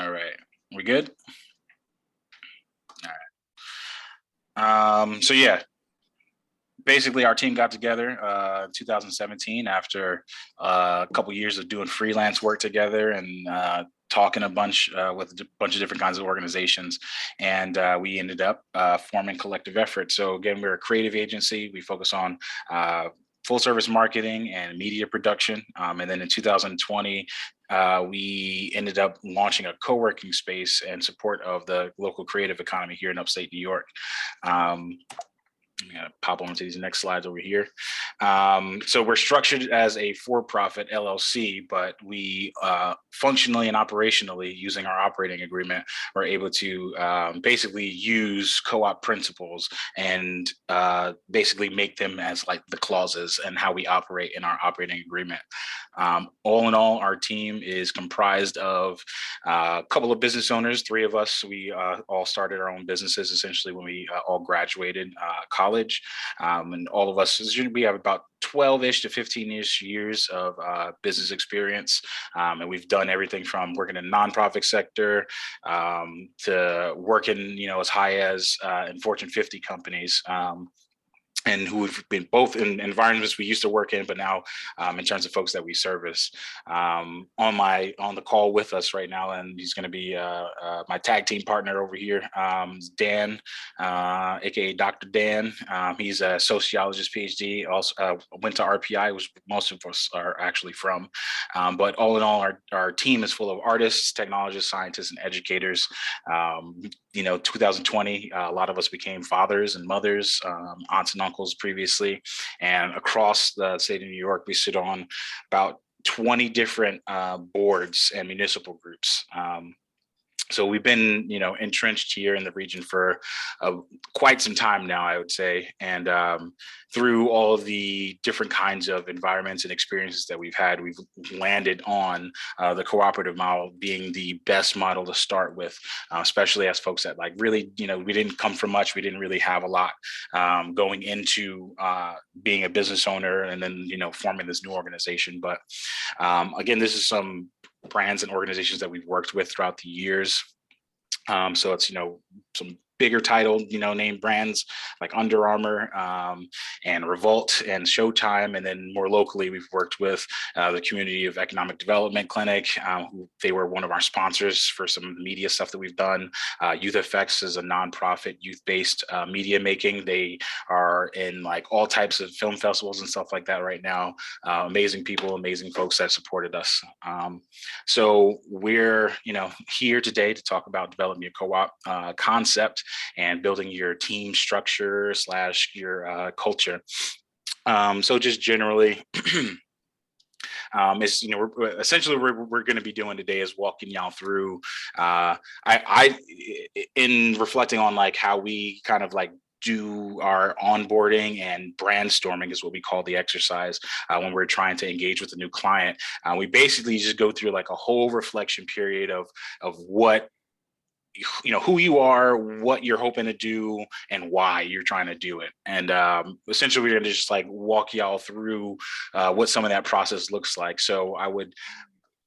All right. We good? All right. So yeah, basically our team got together 2017 after a couple years of doing freelance work together and talking a bunch with a bunch of different kinds of organizations, and we ended up forming Collective Effort. So again, we're a creative agency. We focus on full service marketing and media production. And then in 2020, we ended up launching a co-working space in support of the local creative economy here in upstate New York. I'm going to pop on to these next slides over here. So we're structured as a for-profit LLC, but we functionally and operationally, using our operating agreement, we're able to basically use co-op principles and basically make them as like the clauses and how we operate in our operating agreement. All in all, our team is comprised of a couple of business owners, three of us. We all started our own businesses essentially when we all graduated college. And all of us, we have about 12-ish to 15-ish years of business experience. And we've done everything from working in the nonprofit sector to working, as high as in Fortune 50 companies. And who have been both in environments we used to work in, but now in terms of folks that we service. On the call with us right now, and he's going to be my tag team partner over here, Dan, aka Dr. Dan. He's a sociologist PhD. Also went to RPI, which most of us are actually from. But all in all, our team is full of artists, technologists, scientists, and educators. 2020, a lot of us became fathers and mothers, aunts and uncles previously. And across the state of New York, we sit on about 20 different boards and municipal groups. So we've been, entrenched here in the region for quite some time now, I would say. And through all of the different kinds of environments and experiences that we've had, we've landed on the cooperative model being the best model to start with, especially as folks that really, we didn't come from much. We didn't really have a lot going into being a business owner and then, forming this new organization. But again, this is some brands and organizations that we've worked with throughout the years. So it's, some bigger titled, name brands like Under Armour and Revolt and Showtime. And then more locally, we've worked with the Community of Economic Development Clinic. They were one of our sponsors for some media stuff that we've done. Youth Effects is a nonprofit youth-based media making. They are in all types of film festivals and stuff like that right now. Amazing people, amazing folks that supported us. So we're, here today to talk about developing a co-op concept and building your team structure / your culture. So just generally, is essentially we're going to be doing today is walking y'all through. I in reflecting on how we kind of do our onboarding and brainstorming is what we call the exercise when we're trying to engage with a new client. We basically just go through a whole reflection period of what who you are, what you're hoping to do, and why you're trying to do it. And essentially, we're going to just walk y'all through what some of that process looks like. So I would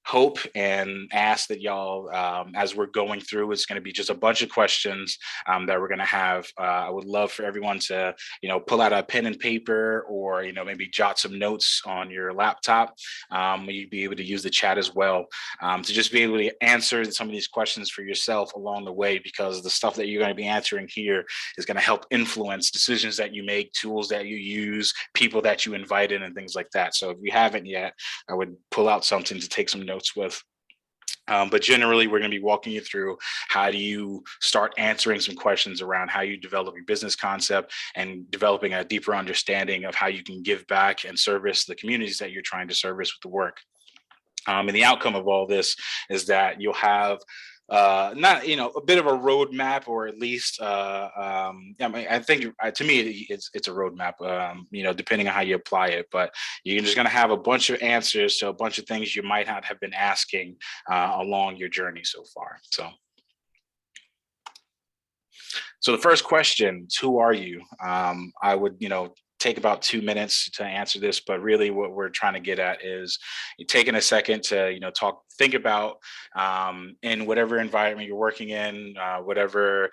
hope and ask that y'all, as we're going through, it's going to be just a bunch of questions that we're going to have. I would love for everyone to, pull out a pen and paper or, maybe jot some notes on your laptop. You'd be able to use the chat as well to just be able to answer some of these questions for yourself along the way, because the stuff that you're going to be answering here is going to help influence decisions that you make, tools that you use, people that you invite in, and things like that. So if you haven't yet, I would pull out something to take some notes with. But generally, we're going to be walking you through how do you start answering some questions around how you develop your business concept and developing a deeper understanding of how you can give back and service the communities that you're trying to service with the work. And the outcome of all this is that you'll have not a bit of a roadmap, or at least I think to me it's a roadmap, depending on how you apply it. But you're just going to have a bunch of answers to a bunch of things you might not have been asking along your journey so far. So the first question is, who are you? I would take about 2 minutes to answer this, but really what we're trying to get at is taking a second to, think about in whatever environment you're working in, whatever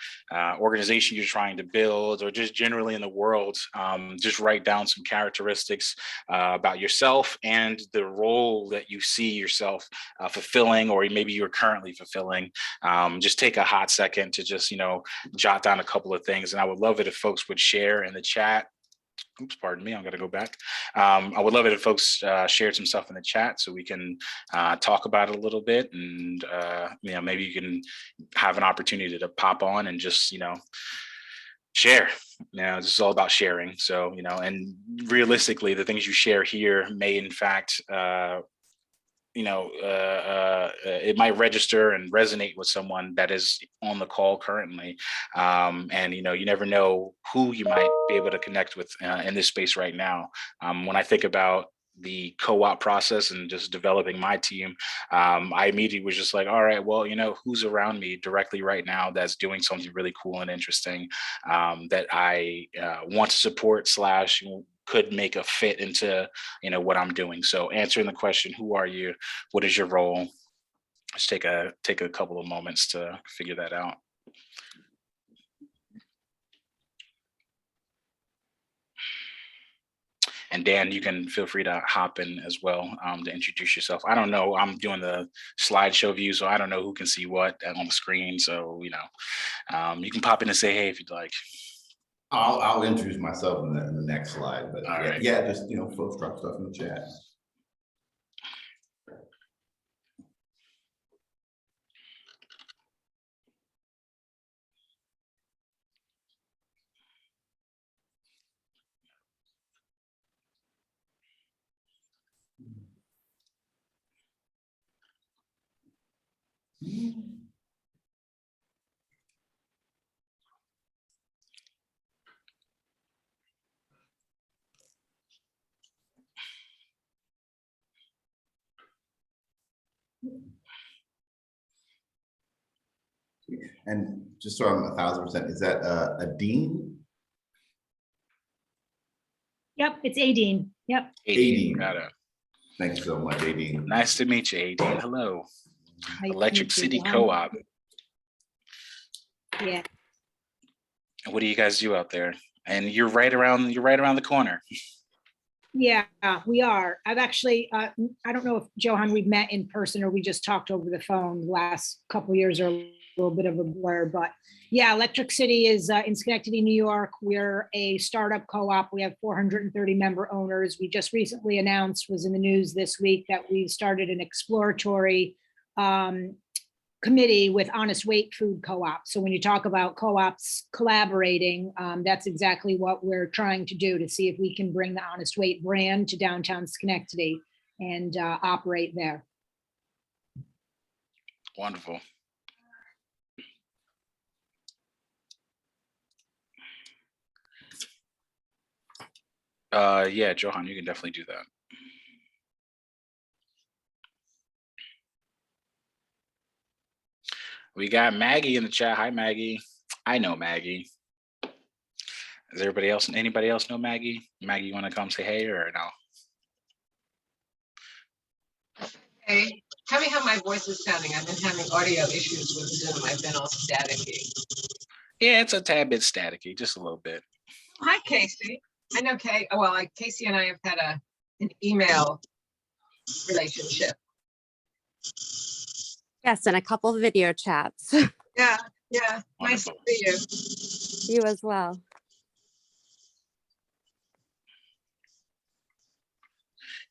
organization you're trying to build, or just generally in the world, just write down some characteristics about yourself and the role that you see yourself fulfilling, or maybe you're currently fulfilling. Just take a hot second to just, jot down a couple of things. And I would love it if folks would share in the chat. Oops, pardon me, I'm gonna go back. I would love it if folks shared some stuff in the chat so we can talk about it a little bit, and maybe you can have an opportunity to pop on and just share. This is all about sharing. So and realistically, the things you share here may in fact it might register and resonate with someone that is on the call currently. And you never know who you might be able to connect with in this space right now. When I think about the co-op process and just developing my team, I immediately was just like, all right, well, who's around me directly right now that's doing something really cool and interesting that I want to support slash could make a fit into what I'm doing. So answering the question, who are you, what is your role, let's take a couple of moments to figure that out. And Dan, you can feel free to hop in as well to introduce yourself. I don't know, I'm doing the slideshow view, so I don't know who can see what on the screen. So you can pop in and say hey if you'd like. I'll introduce myself in the next slide, but right. Just folks drop stuff in the chat. And just so I'm 1000%, is that a dean? Yep, it's Adine. Yep. Adine. Got it. Thank you so much, Adine. Nice to meet you, Adine. Hello. Nice Electric City Co-op. Yeah. What do you guys do out there? And you're right around the corner. Yeah, we are. I've actually, I don't know if Johan, we've met in person or we just talked over the phone the last couple of years, or a little bit of a blur, but yeah, Electric City is in Schenectady, New York. We're a startup co-op. We have 430 member owners. We just recently announced, was in the news this week, that we started an exploratory committee with Honest Weight Food Co-op. So when you talk about co-ops collaborating, that's exactly what we're trying to do, to see if we can bring the Honest Weight brand to downtown Schenectady and operate there. Wonderful. Yeah, Johan, you can definitely do that. We got Maggie in the chat. Hi, Maggie. I know Maggie. Does anybody else know Maggie? Maggie, you want to come say hey or no? Hey, tell me how my voice is sounding. I've been having audio issues with Zoom. I've been all staticky. Yeah, it's a tad bit staticky, just a little bit. Hi, Casey. I know Casey and I have had an email relationship. Yes, and a couple of video chats. Yeah. Wonderful. Nice to see you. You as well.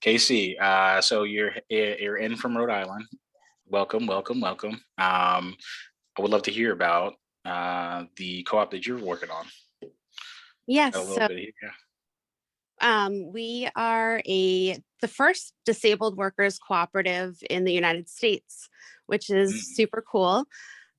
Casey, so you're in from Rhode Island. Welcome. I would love to hear about the co-op that you're working on. Yes, so we are the first disabled workers cooperative in the United States, which is super cool.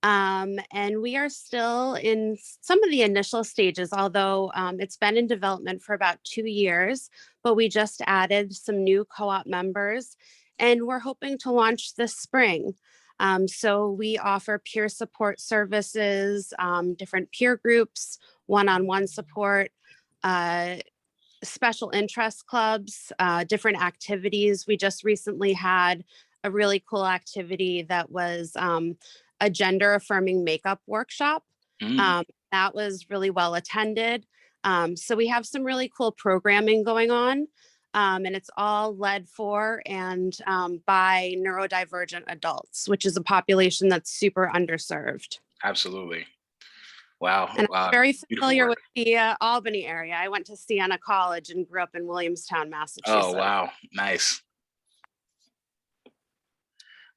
And we are still in some of the initial stages, although it's been in development for about 2 years, but we just added some new co-op members and we're hoping to launch this spring. So we offer peer support services, different peer groups, one-on-one support, special interest clubs, different activities. We just recently had a really cool activity that was a gender affirming makeup workshop. Mm, That was really well attended. So we have some really cool programming going on. And it's all led for and by neurodivergent adults, which is a population that's super underserved. absolutely. Wow. And I'm very Beautiful familiar work. with the Albany area. I went to Siena College and grew up in Williamstown, Massachusetts. Oh, wow. Nice.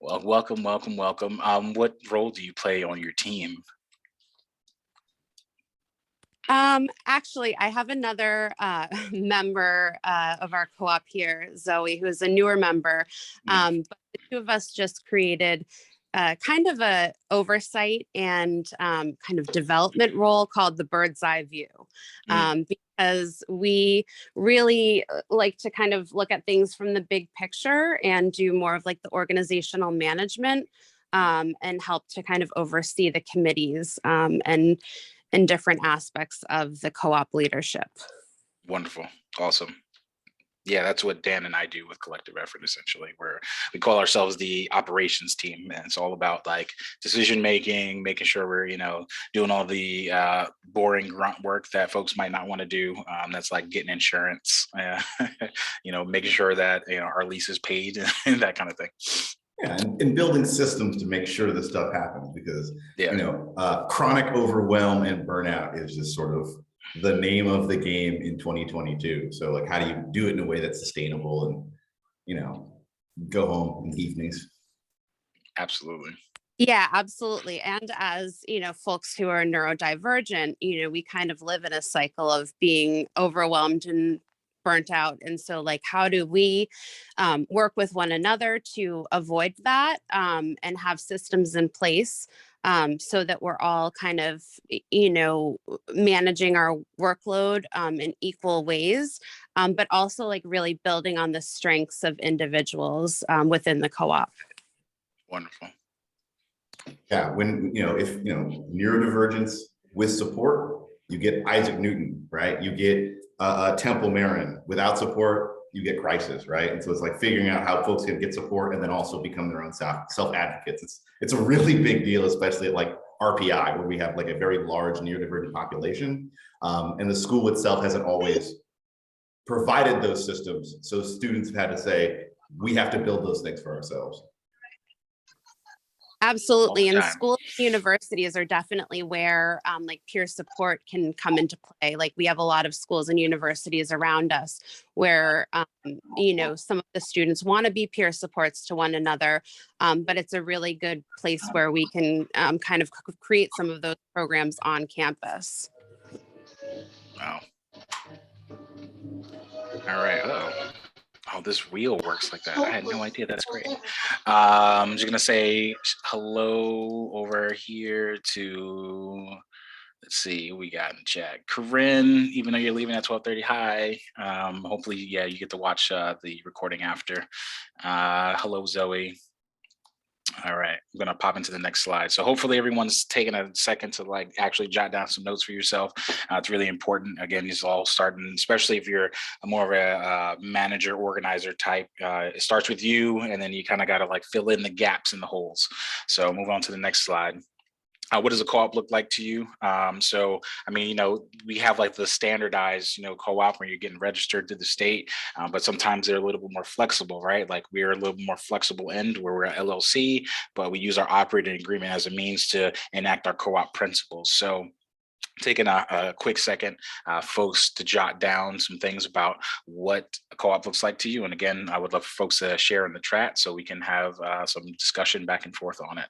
Well, welcome, welcome, welcome. What role do you play on your team? Actually, I have another member of our co-op here, Zoe, who is a newer member. But the two of us just created kind of a oversight and kind of development role called the bird's eye view. Because we really like to kind of look at things from the big picture and do more of like the organizational management and help to kind of oversee the committees and different aspects of the co-op leadership. Wonderful. Awesome. Yeah, that's what Dan and I do with Collective Effort, essentially, where we call ourselves the operations team. And it's all about like decision making, making sure we're, doing all the boring grunt work that folks might not want to do. That's like getting insurance, making sure that, our lease is paid and that kind of thing. Yeah, and building systems to make sure this stuff happens, because Yeah. chronic overwhelm and burnout is just sort of the name of the game in 2022. So like, how do you do it in a way that's sustainable and go home in the evenings? Absolutely. Yeah, absolutely. And as, folks who are neurodivergent, we kind of live in a cycle of being overwhelmed and burnt out. And so like, how do we work with one another to avoid that and have systems in place so that we're all kind of, managing our workload in equal ways, but also like really building on the strengths of individuals within the co-op. Wonderful. Yeah, when if neurodivergence with support, you get Isaac Newton, right? You get Temple Marin. Without support, you get crisis, right? And so it's like figuring out how folks can get support and then also become their own self advocates. It's a really big deal, especially at like RPI, where we have like a very large neurodivergent population, and the school itself hasn't always provided those systems. So students have had to say, we have to build those things for ourselves. Absolutely. And time. schools and universities are definitely where like peer support can come into play. Like we have a lot of schools and universities around us where, some of the students want to be peer supports to one another, but it's a really good place where we can kind of create some of those programs on campus. Wow. All right. Oh, this wheel works like that. I had no idea. That's great. I'm just gonna say hello over here to, let's see who we got in the chat. Corinne, even though you're leaving at 12:30, hi. Hopefully, yeah, you get to watch the recording after. Hello, Zoe. All right, I'm gonna pop into the next slide. So hopefully everyone's taking a second to like actually jot down some notes for yourself. It's really important. Again, it's all starting, especially if you're more of a manager, organizer type. It starts with you, and then you kind of got to like fill in the gaps and the holes. So move on to the next slide. What does a co-op look like to you? So, I mean, we have like the standardized, co-op where you're getting registered to the state, but sometimes they're a little bit more flexible, right? Like we're a little bit more flexible end where we're an LLC, but we use our operating agreement as a means to enact our co-op principles. So taking a quick second, folks, to jot down some things about what a co-op looks like to you. And again, I would love for folks to share in the chat so we can have some discussion back and forth on it.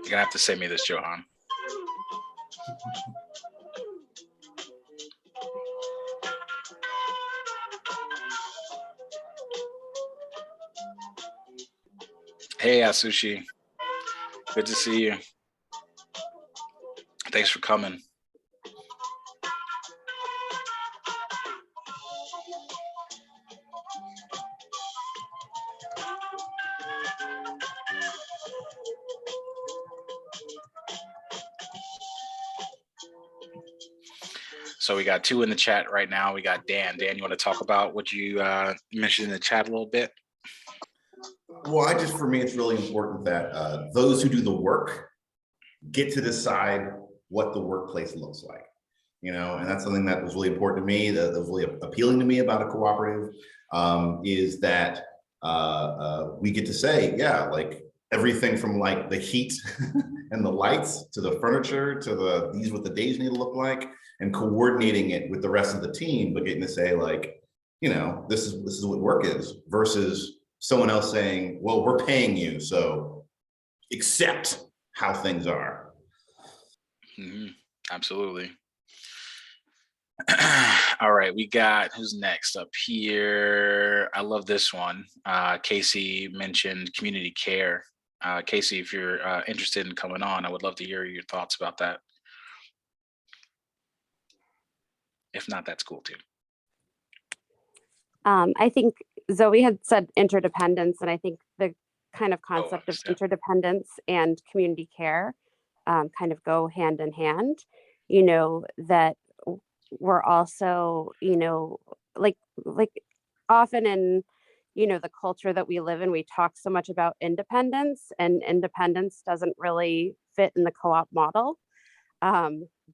You're gonna have to send me this, Johan. Hey, Asushi. Good to see you. Thanks for coming. So we got 2 in the chat right now. We got Dan. Dan, you want to talk about what you mentioned in the chat a little bit? Well, for me, it's really important that those who do the work get to decide what the workplace looks like, and that's something that was really important to me, that was really appealing to me about a cooperative, is that we get to say, yeah, like everything from like the heat and the lights to the furniture to these what the days need to look like, and coordinating it with the rest of the team, but getting to say like, this is what work is, versus someone else saying, well, we're paying you, so accept how things are. Mm-hmm. Absolutely. All right, we got, who's next up here? I love this one. Casey mentioned community care. Casey, if you're interested in coming on, I would love to hear your thoughts about that. If not, that's cool too. I think Zoe had said interdependence, and I think the kind of concept of interdependence and community care kind of go hand in hand, that we're also, like often in, the culture that we live in, we talk so much about independence, and independence doesn't really fit in the co-op model,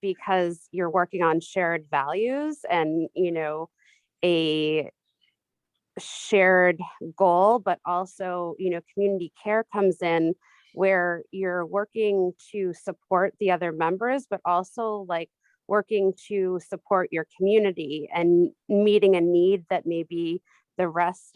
because you're working on shared values and, a shared goal, but also, community care comes in where you're working to support the other members, but also like working to support your community and meeting a need that maybe the rest,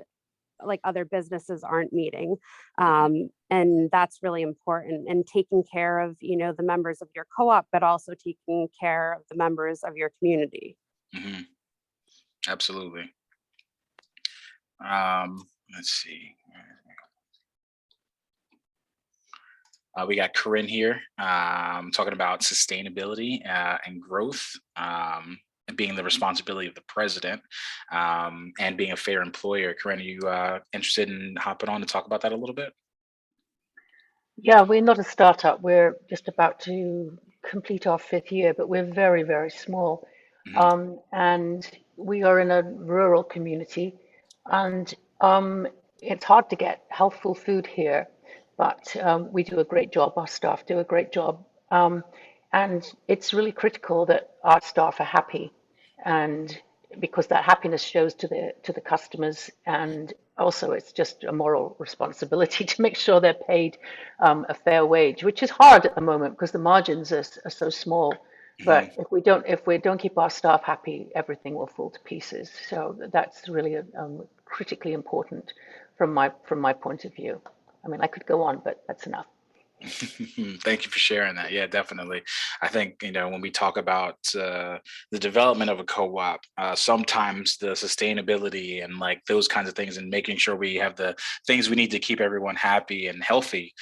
like other businesses, aren't meeting. And that's really important, and taking care of, the members of your co-op, but also taking care of the members of your community. Mm-hmm. Absolutely. Let's see. We got Corinne here talking about sustainability and growth, and being the responsibility of the president, and being a fair employer. Corinne, are you interested in hopping on to talk about that a little bit? Yeah, we're not a startup. We're just about to complete our 5th year, but we're very, very small. Mm-hmm. And we are in a rural community, and it's hard to get healthful food here, but we do a great job. Our staff do a great job. And it's really critical that our staff are happy, and because that happiness shows to the customers, and also it's just a moral responsibility to make sure they're paid a fair wage, which is hard at the moment because the margins are so small. But if we don't keep our staff happy, everything will fall to pieces. So that's really critically important from my point of view. I mean, I could go on, but that's enough. Thank you for sharing that. Yeah, definitely. I think, when we talk about the development of a co-op, sometimes the sustainability and like those kinds of things, and making sure we have the things we need to keep everyone happy and healthy,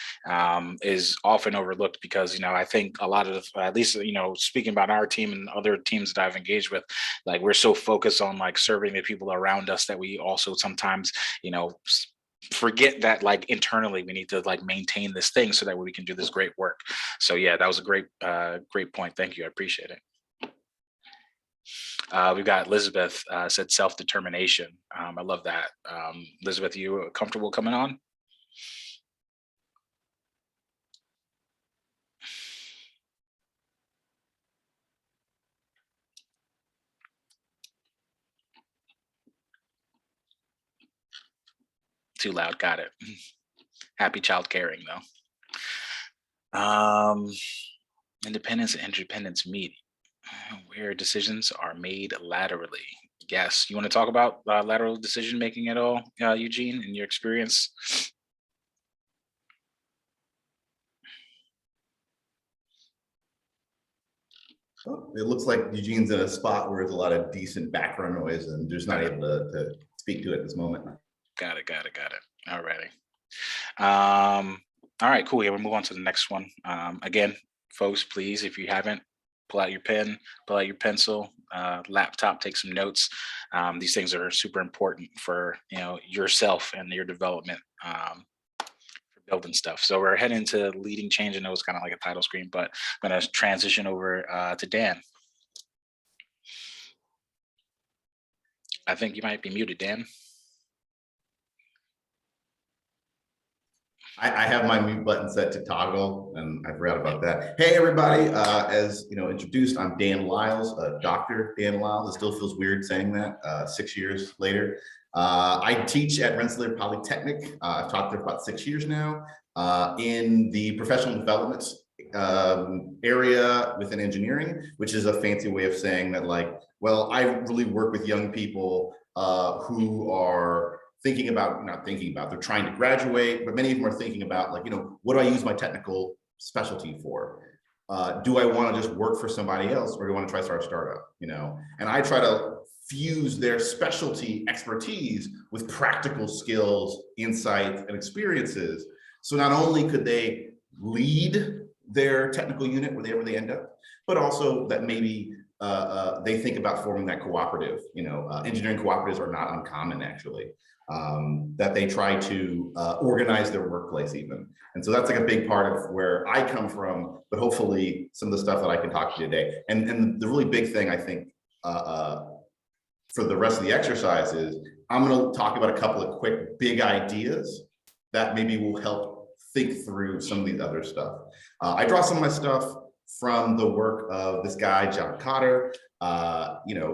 is often overlooked, because, I think a lot of, at least, speaking about our team and other teams that I've engaged with, like we're so focused on like serving the people around us that we also sometimes, forget that like internally we need to like maintain this thing so that we can do this great work. So yeah, that was a great point. Thank you. I appreciate it. We've got Elizabeth said self-determination. I love that. Elizabeth, you comfortable coming on? Too loud. Got it. Happy child caring though. Independence and interdependence meet where decisions are made laterally. Yes. You want to talk about lateral decision making at all, Eugene, in your experience? It looks like Eugene's in a spot where there's a lot of decent background noise and just not able to speak to it at this moment. Got it. All righty. All right, cool. Yeah, we'll move on to the next one. Again, folks, please, if you haven't, pull out your pen, pull out your pencil, laptop, take some notes. These things are super important for yourself and your development. For building stuff. So we're heading to leading change. I know it's kind of like a title screen, but I'm going to transition over to Dan. I think you might be muted, Dan. I have my mute button set to toggle, and I forgot about that. Hey, everybody! As introduced, I'm Dan Lyles, Dr. Dan Lyles. It still feels weird saying that 6 years later. I teach at Rensselaer Polytechnic. I've taught there for about 6 years now in the professional development area within engineering, which is a fancy way of saying that, I really work with young people who are they're trying to graduate, but many of them are thinking about what do I use my technical specialty for? Do I want to just work for somebody else, or do I want to try to start a startup? And I try to fuse their specialty expertise with practical skills, insights, and experiences. So not only could they lead their technical unit wherever they end up, but also that maybe they think about forming that cooperative. Engineering cooperatives are not uncommon, actually. That they try to organize their workplace even. And so that's a big part of where I come from, but hopefully some of the stuff that I can talk to you today. And the really big thing I think for the rest of the exercise is I'm going to talk about a couple of quick big ideas that maybe will help think through some of these other stuff. I draw some of my stuff from the work of this guy, John Cotter.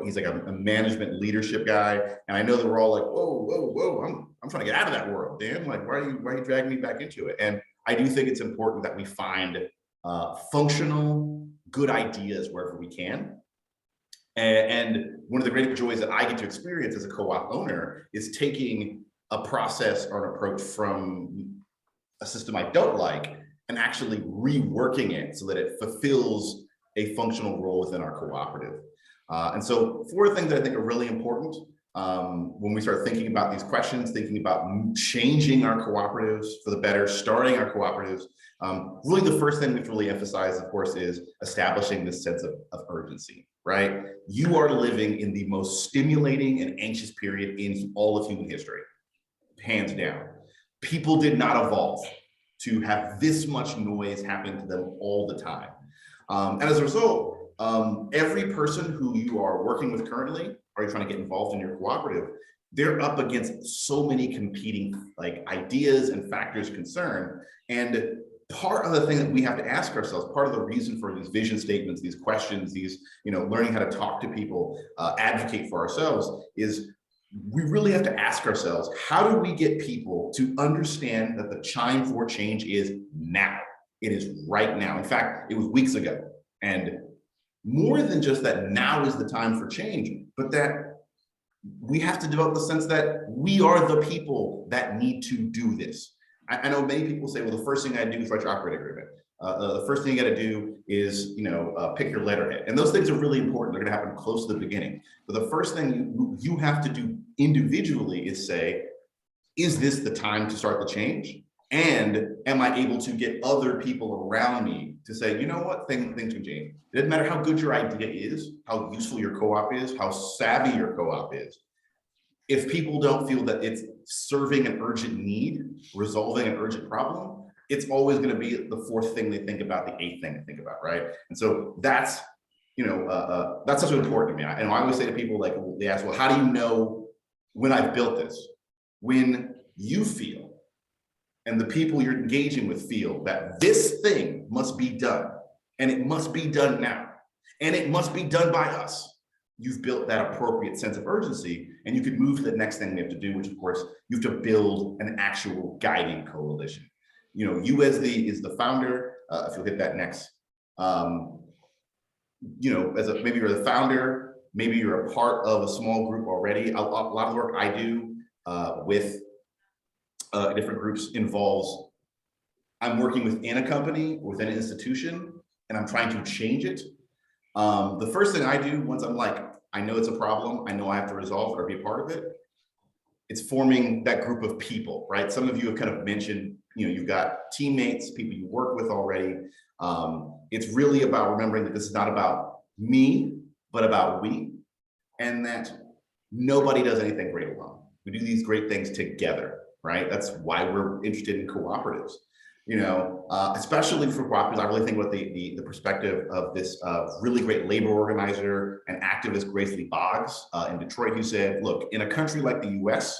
He's like a management leadership guy. And I know that we're all like, whoa, I'm trying to get out of that world, Dan. Like, why are you dragging me back into it? And I do think it's important that we find functional, good ideas wherever we can. And one of the great joys that I get to experience as a co-op owner is taking a process or an approach from a system I don't like and actually reworking it so that it fulfills a functional role within our cooperative. And so 4 things that I think are really important when we start thinking about these questions, thinking about changing our cooperatives for the better, starting our cooperatives. Really the first thing we have to really emphasize, of course, is establishing this sense of urgency, right? You are living in the most stimulating and anxious period in all of human history, hands down. People did not evolve to have this much noise happen to them all the time. And as a result, every person who you are working with currently, or you're trying to get involved in your cooperative, they're up against so many competing ideas and factors of concern. And part of the thing that we have to ask ourselves, part of the reason for these vision statements, these questions, these, learning how to talk to people, advocate for ourselves, is we really have to ask ourselves, how do we get people to understand that the chime for change is now? It is right now. In fact, it was weeks ago. And more than just that now is the time for change, but that we have to develop the sense that we are the people that need to do this. I know many people say, well, the first thing I do is write your operating agreement. The first thing you got to do is, pick your letterhead. And those things are really important. They're going to happen close to the beginning. But the first thing you have to do individually is say, is this the time to start the change? And am I able to get other people around me to say, you know what, things can change. It doesn't matter how good your idea is, how useful your co-op is, how savvy your co-op is. If people don't feel that it's serving an urgent need, resolving an urgent problem, it's always going to be the 4th thing they think about, the 8th thing they think about, right? And so that's, that's such important to me. And I always say to people, they ask, well, how do you know when I've built this? When you feel, and the people you're engaging with feel that this thing must be done, and it must be done now, and it must be done by us, you've built that appropriate sense of urgency, and you can move to the next thing we have to do, which of course, you have to build an actual guiding coalition. You as the founder, if you'll hit that next, maybe you're the founder, maybe you're a part of a small group already. A lot of the work I do with different groups involves, I'm working within a company, within an institution, and I'm trying to change it. The first thing I do once I'm like, I know it's a problem, I know I have to resolve it or be a part of it, it's forming that group of people, right? Some of you have kind of mentioned, you've got teammates, people you work with already. It's really about remembering that this is not about me, but about we, and that nobody does anything great alone. We do these great things together, right? That's why we're interested in cooperatives. Especially for cooperatives, I really think about the perspective of this really great labor organizer and activist Grace Lee Boggs in Detroit, who said, look, in a country like the US,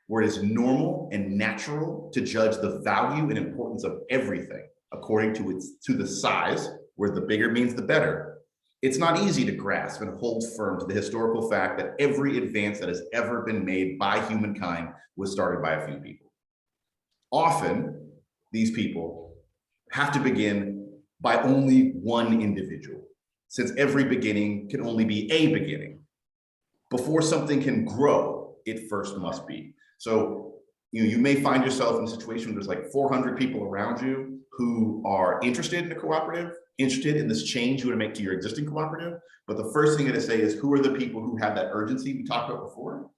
where it is normal and natural to judge the value and importance of everything according to the size, where the bigger means the better, it's not easy to grasp and hold firm to the historical fact that every advance that has ever been made by humankind was started by a few people. Often, these people have to begin by only one individual, since every beginning can only be a beginning. Before something can grow, it first must be. So you may find yourself in a situation where there's like 400 people around you who are interested in a cooperative, interested in this change you want to make to your existing cooperative. But the first thing I'm going to say is, who are the people who have that urgency we talked about before?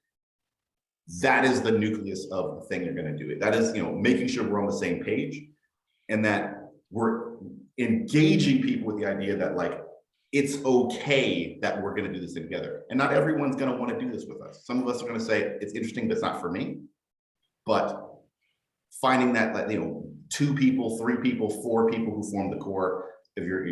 That is the nucleus of the thing you're going to do. That is, making sure we're on the same page, and that we're engaging people with the idea that, like, it's okay that we're going to do this together. And not everyone's going to want to do this with us. Some of us are going to say it's interesting, but it's not for me. But finding that, like, 2 people, 3 people, 4 people who form the core of your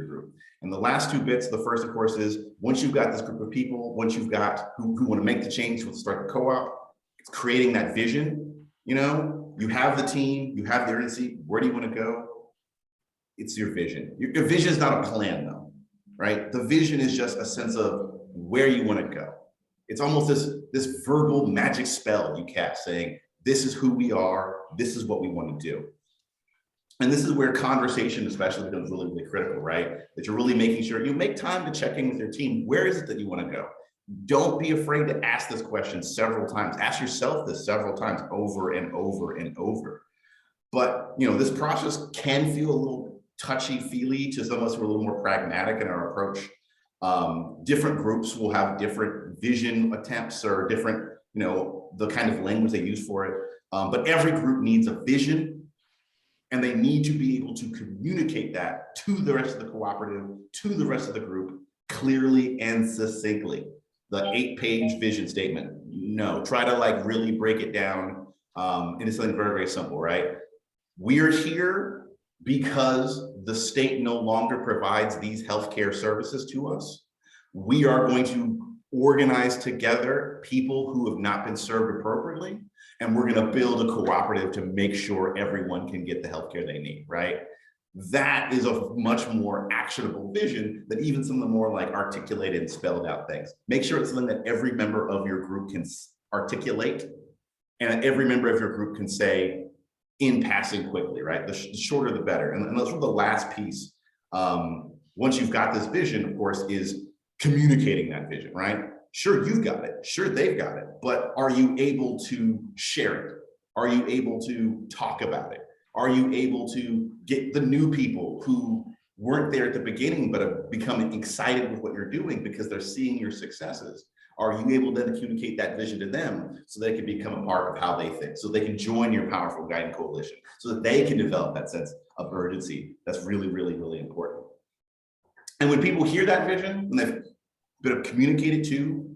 group. And the last 2 bits, the first, of course, is once you've got this group of people, once you've got who want to make the change, who will start the co-op, it's creating that vision. You have the team, you have the urgency. Where do you want to go? It's your vision. Your vision is not a plan, though, right? The vision is just a sense of where you want to go. It's almost this verbal magic spell you cast, saying, this is who we are, this is what we want to do. And this is where conversation especially becomes really, really critical, right? That you're really making sure you make time to check in with your team. Where is it that you want to go? Don't be afraid to ask this question several times. Ask yourself this several times, over and over and over. But this process can feel a little touchy-feely to some of us who are a little more pragmatic in our approach. Different groups will have different vision attempts or different, the kind of language they use for it. But every group needs a vision, and they need to be able to communicate that to the rest of the cooperative, to the rest of the group, clearly and succinctly. The 8-page vision statement, no, try to really break it down into something very, very simple, right? We're here because the state no longer provides these healthcare services to us. We are going to organize together people who have not been served appropriately, and we're going to build a cooperative to make sure everyone can get the healthcare they need, right? That is a much more actionable vision than even some of the more articulated and spelled out things. Make sure it's something that every member of your group can articulate, and every member of your group can say in passing quickly, right? The shorter, the better. And that's the last piece. Once you've got this vision, of course, is communicating that vision, right? Sure, you've got it. Sure, they've got it. But are you able to share it? Are you able to talk about it? Are you able to get the new people who weren't there at the beginning but have become excited with what you're doing because they're seeing your successes? Are you able then to communicate that vision to them so they can become a part of how they think, so they can join your powerful guiding coalition, so that they can develop that sense of urgency? That's really, really, really important. And when people hear that vision, when they've been communicated to,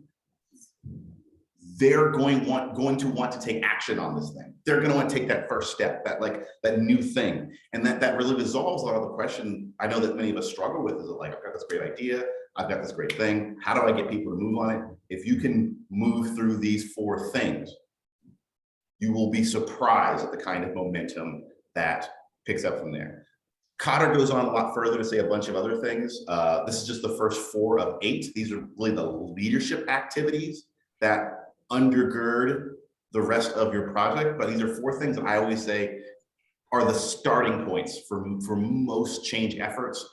they're going to want to take action on this thing. They're going to want to take that first step, that new thing. And that really resolves a lot of the question I know that many of us struggle with, is I've got this great idea, I've got this great thing, how do I get people to move on it? If you can move through these 4 things, you will be surprised at the kind of momentum that picks up from there. Cotter goes on a lot further to say a bunch of other things. This is just the first 4 of 8. These are really the leadership activities that undergird the rest of your project. But these are 4 things that I always say are the starting points for most change efforts,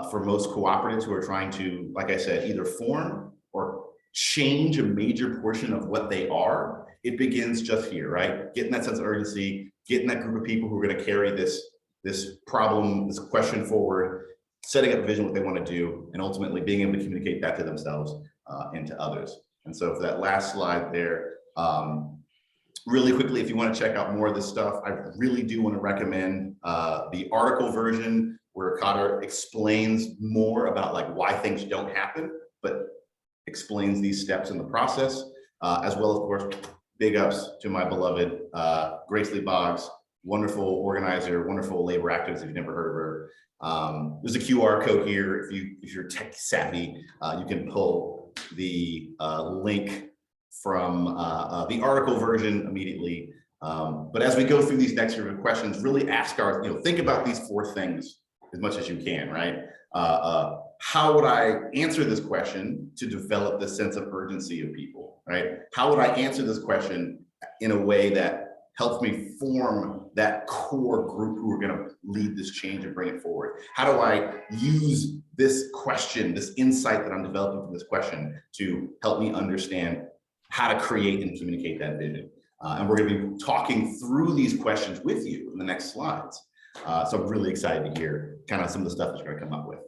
for most cooperatives who are trying to, like I said, either form or change a major portion of what they are. It begins just here, right? Getting that sense of urgency, getting that group of people who are going to carry this problem, this question forward, setting up a vision, what they want to do, and ultimately being able to communicate that to themselves and to others. And so for that last slide there, really quickly, if you want to check out more of this stuff, I really do want to recommend the article version where Cotter explains more about like why things don't happen, but explains these steps in the process, as well, of course, big ups to my beloved Grace Lee Boggs, wonderful organizer, wonderful labor activist if you've never heard of her. There's a QR code here. If you're tech savvy, you can pull the link from the article version immediately. But as we go through these next series of questions, really ask think about these 4 things as much as you can, right? How would I answer this question to develop the sense of urgency of people, right? How would I answer this question in a way that helps me form that core group who are going to lead this change and bring it forward? How do I use this question, this insight that I'm developing from this question to help me understand how to create and communicate that vision? And we're going to be talking through these questions with you in the next slides. So I'm really excited to hear kind of some of the stuff that you're going to come up with.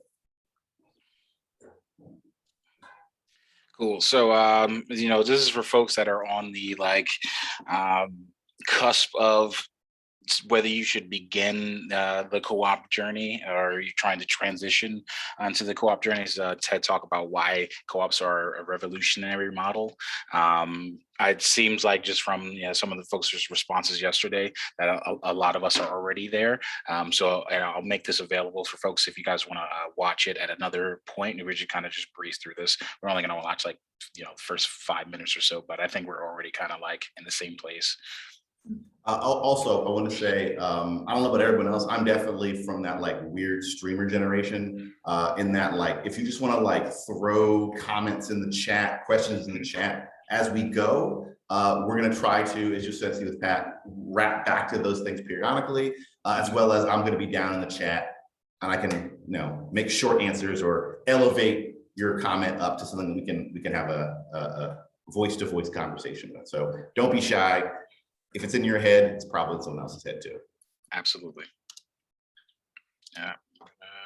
Cool. So, this is for folks that are on the cusp of whether you should begin the co-op journey or you're trying to transition onto the co-op journeys. TED talk about why co-ops are a revolutionary model. It seems like just from some of the folks' responses yesterday that a lot of us are already there. So I'll make this available for folks if you guys want to watch it at another point. We should kind of just breeze through this. We're only going to watch the first 5 minutes or so, but I think we're already kind of in the same place. Also, I want to say, I don't know about everyone else, I'm definitely from that weird streamer generation, in that if you just want to throw comments in the chat, questions in the chat as we go, we're going to try to, as you said, see with Pat, wrap back to those things periodically, as well as I'm going to be down in the chat and I can make short answers or elevate your comment up to something that we can have a voice-to-voice conversation with. So don't be shy. If it's in your head, it's probably in someone else's head too. Absolutely. Yeah.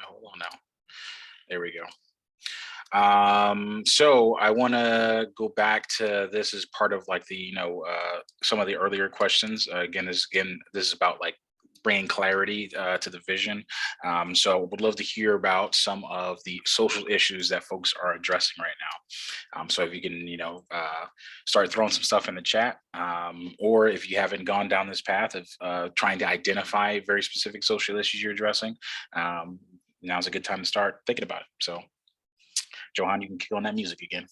Hold on now. There we go. So I want to go back to this as part of some of the earlier questions. This is about bringing clarity to the vision. So I would love to hear about some of the social issues that folks are addressing right now. So if you can, start throwing some stuff in the chat, or if you haven't gone down this path of trying to identify very specific social issues you're addressing, now's a good time to start thinking about it. So Johan, you can kick on that music again.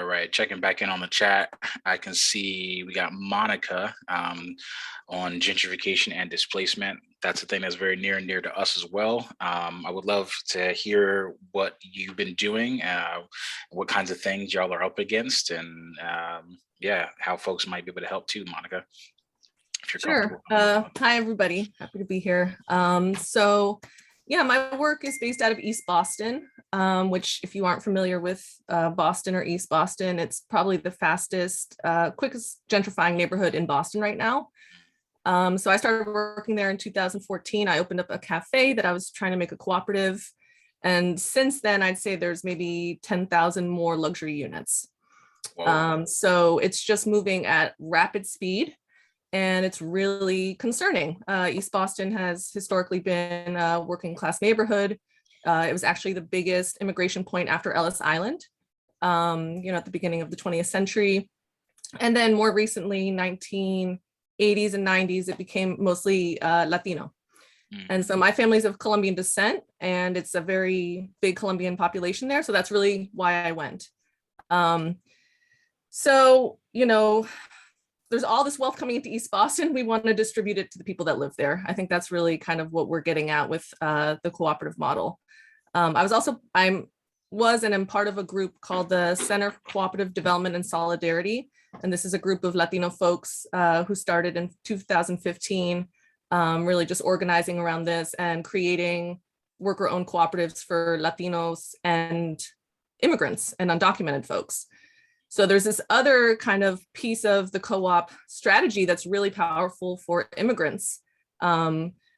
All right, checking back in on the chat. I can see we got Monica on gentrification and displacement. That's a thing that's very near and dear to us as well. I would love to hear what you've been doing, what kinds of things y'all are up against, and yeah, how folks might be able to help too, Monica, if you're Sure. comfortable. Hi, everybody. Happy to be here. So yeah, my work is based out of East Boston, which if you aren't familiar with Boston or East Boston, it's probably the fastest, quickest gentrifying neighborhood in Boston right now. So I started working there in 2014. I opened up a cafe that I was trying to make a cooperative. And since then, I'd say there's maybe 10,000 more luxury units. So it's just moving at rapid speed. And it's really concerning. East Boston has historically been a working class neighborhood. It was actually the biggest immigration point after Ellis Island, at the beginning of the 20th century. And then more recently, 1980s and 90s, it became mostly Latino. And so my family's of Colombian descent, and it's a very big Colombian population there. So that's really why I went. There's all this wealth coming into East Boston. We want to distribute it to the people that live there. I think that's really kind of what we're getting at with the cooperative model. I was and am part of a group called the Center for Cooperative Development and Solidarity. And this is a group of Latino folks who started in 2015, really just organizing around this and creating worker-owned cooperatives for Latinos and immigrants and undocumented folks. So there's this other kind of piece of the co-op strategy that's really powerful for immigrants,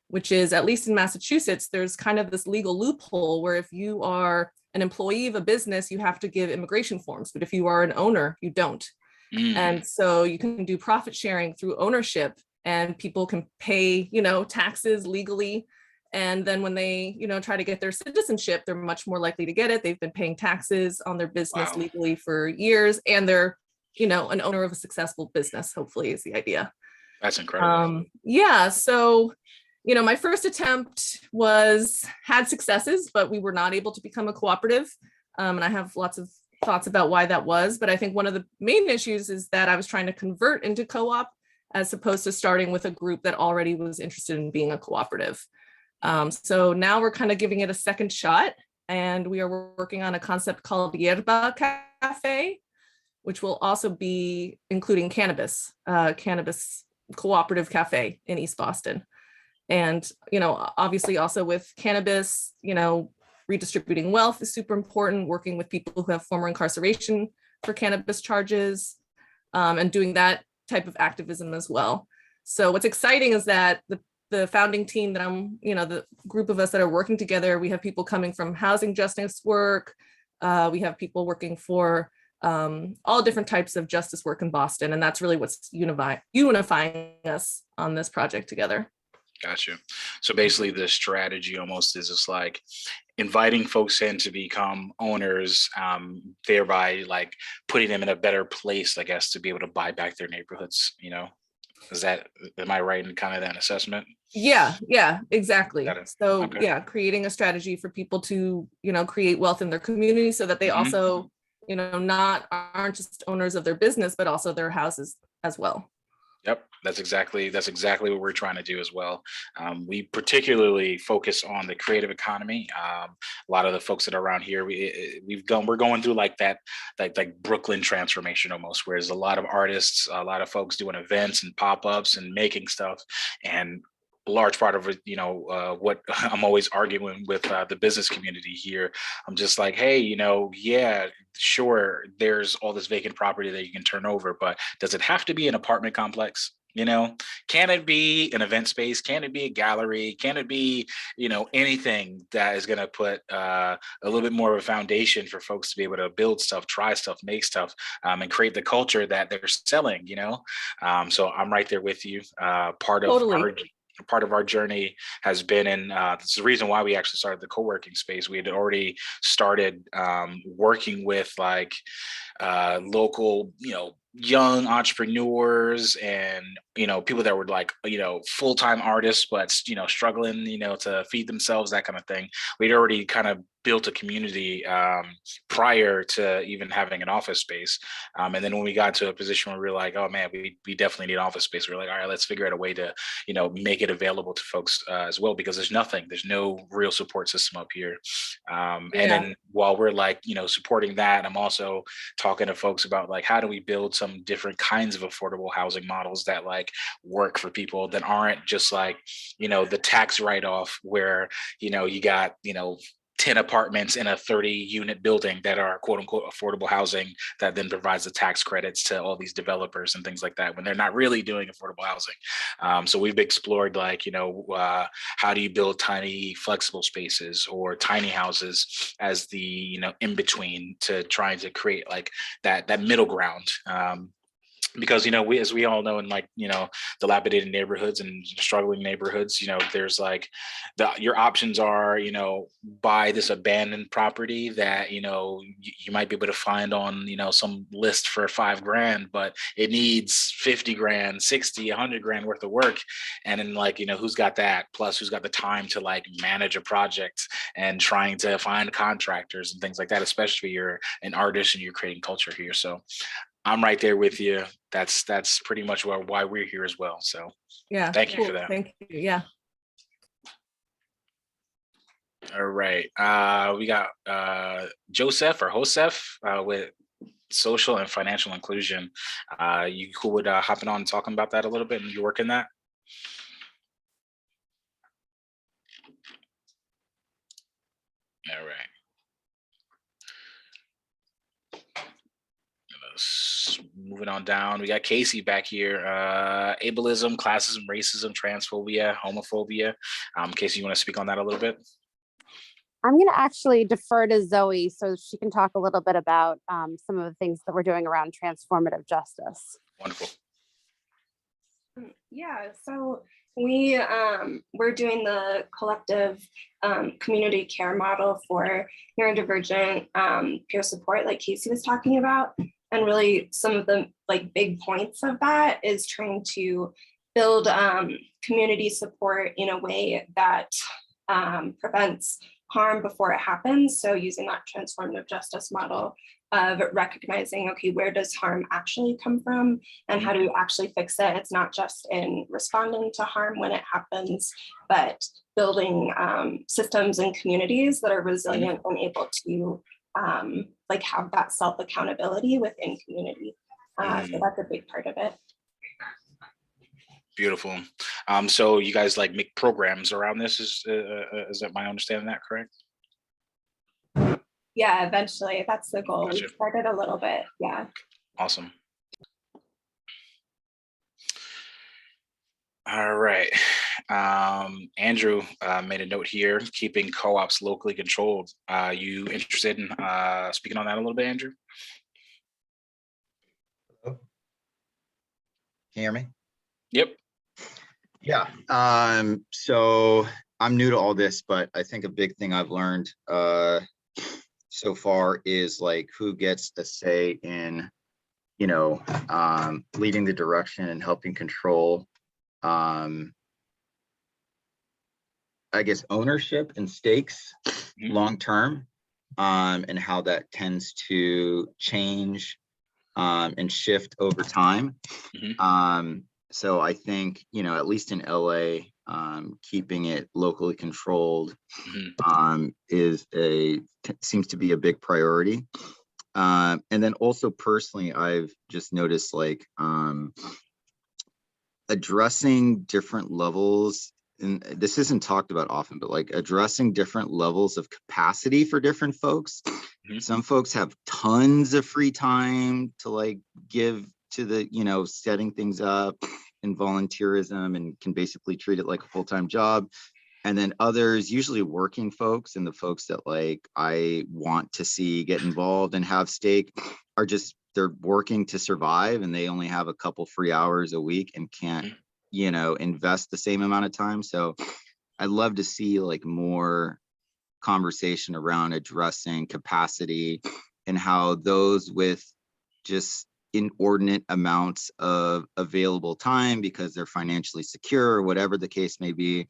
which is, at least in Massachusetts, there's kind of this legal loophole where if you are an employee of a business, you have to give immigration forms, but if you are an owner, you don't. And so you can do profit sharing through ownership, and people can pay, taxes legally. And then when they, try to get their citizenship, they're much more likely to get it. They've been paying taxes on their business legally for years, and they're, an owner of a successful business, hopefully, is the idea. That's incredible. So, my first attempt had successes, but we were not able to become a cooperative. And I have lots of thoughts about why that was. But I think one of the main issues is that I was trying to convert into co-op as opposed to starting with a group that already was interested in being a cooperative. So now we're kind of giving it a second shot, and we are working on a concept called Yerba Cafe, which will also be including cannabis cooperative cafe in East Boston. And, obviously also with cannabis, redistributing wealth is super important, working with people who have former incarceration for cannabis charges, and doing that type of activism as well. So what's exciting is that the founding team that I'm, the group of us that are working together, we have people coming from housing justice work. We have people working for all different types of justice work in Boston. And that's really what's unifying us on this project together. Gotcha. So basically the strategy almost is just like inviting folks in to become owners, thereby like putting them in a better place, I guess, to be able to buy back their neighborhoods, am I right in kind of that assessment? Yeah, exactly. So okay. Creating a strategy for people to, create wealth in their community so that they also, aren't just owners of their business, but also their houses as well. Yep, that's exactly what we're trying to do as well. We particularly focus on the creative economy. A lot of the folks that are around here, we're going through like that, like Brooklyn transformation almost, where there's a lot of artists, a lot of folks doing events and pop-ups and making stuff, and a large part of it, what I'm always arguing with the business community here. I'm just like, hey, yeah, sure, there's all this vacant property that you can turn over, but does it have to be an apartment complex? Can it be an event space? Can it be a gallery? Can it be, anything that is going to put a little bit more of a foundation for folks to be able to build stuff, try stuff, make stuff, and create the culture that they're selling, So I'm right there with you. Part of our journey has been this is the reason why we actually started the co-working space. We had already started working with like local, young entrepreneurs and, people that were like, full-time artists, but, struggling, to feed themselves, that kind of thing. We'd already kind of built a community prior to even having an office space. And then when we got to a position where we were like, oh man, we definitely need office space. We were like, all right, let's figure out a way to, make it available to folks as well, because there's no real support system up here. And then while we're like, supporting that, I'm also talking to folks about like, how do we build some different kinds of affordable housing models that like work for people that aren't just like, the tax write-off where, you got, 10 apartments in a 30-unit building that are quote unquote affordable housing that then provides the tax credits to all these developers and things like that when they're not really doing affordable housing. So we've explored like, how do you build tiny flexible spaces or tiny houses as the, in between to trying to create like that middle ground. Because as we all know, in like dilapidated neighborhoods and struggling neighborhoods, there's like your options are buy this abandoned property that you might be able to find on some list for $5,000, but it needs 50 grand, 60, 100 grand worth of work, and then like who's got that, plus who's got the time to like manage a project and trying to find contractors and things like that, especially if you're an artist and you're creating culture here. So I'm right there with you. That's pretty much why we're here as well. So yeah, thank you for that. Thank you. Yeah. All right. We got Joseph with social and financial inclusion. You cool with hopping on and talking about that a little bit and you work in that? All right. Moving on down, we got Casey back here. Ableism, classism, racism, transphobia, homophobia. Casey, you want to speak on that a little bit? I'm going to actually defer to Zoe so she can talk a little bit about some of the things that we're doing around transformative justice. Wonderful. Yeah, so we're doing the collective community care model for neurodivergent peer support, like Casey was talking about. And really some of the like big points of that is trying to build community support in a way that prevents harm before it happens. So using that transformative justice model of recognizing, okay, where does harm actually come from and how do we actually fix it? It's not just in responding to harm when it happens, but building systems and communities that are resilient and able to like have that self-accountability within community. So that's a big part of it. Beautiful. So you guys like make programs around this? Is that my understanding that correct? Yeah, eventually that's the goal. Gotcha. We started a little bit. Yeah. Awesome. All right. Andrew made a note here, keeping co-ops locally controlled. You interested in speaking on that a little bit, Andrew? Hello? Can you hear me? Yep. Yeah. So I'm new to all this, but I think a big thing I've learned so far is like who gets a say in, leading the direction and helping control I guess ownership and stakes long term, and how that tends to change and shift over time. So I think, at least in LA, keeping it locally controlled seems to be a big priority. And then also personally, I've just noticed like addressing different levels, and this isn't talked about often, but like addressing different levels of capacity for different folks. Some folks have tons of free time to like give to the, setting things up and volunteerism and can basically treat it like a full-time job. And then others, usually working folks and the folks that like I want to see get involved and have stake, are just, they're working to survive and they only have a couple free hours a week and can't, invest the same amount of time. So I'd love to see like more conversation around addressing capacity and how those with just inordinate amounts of available time because they're financially secure or whatever the case may be,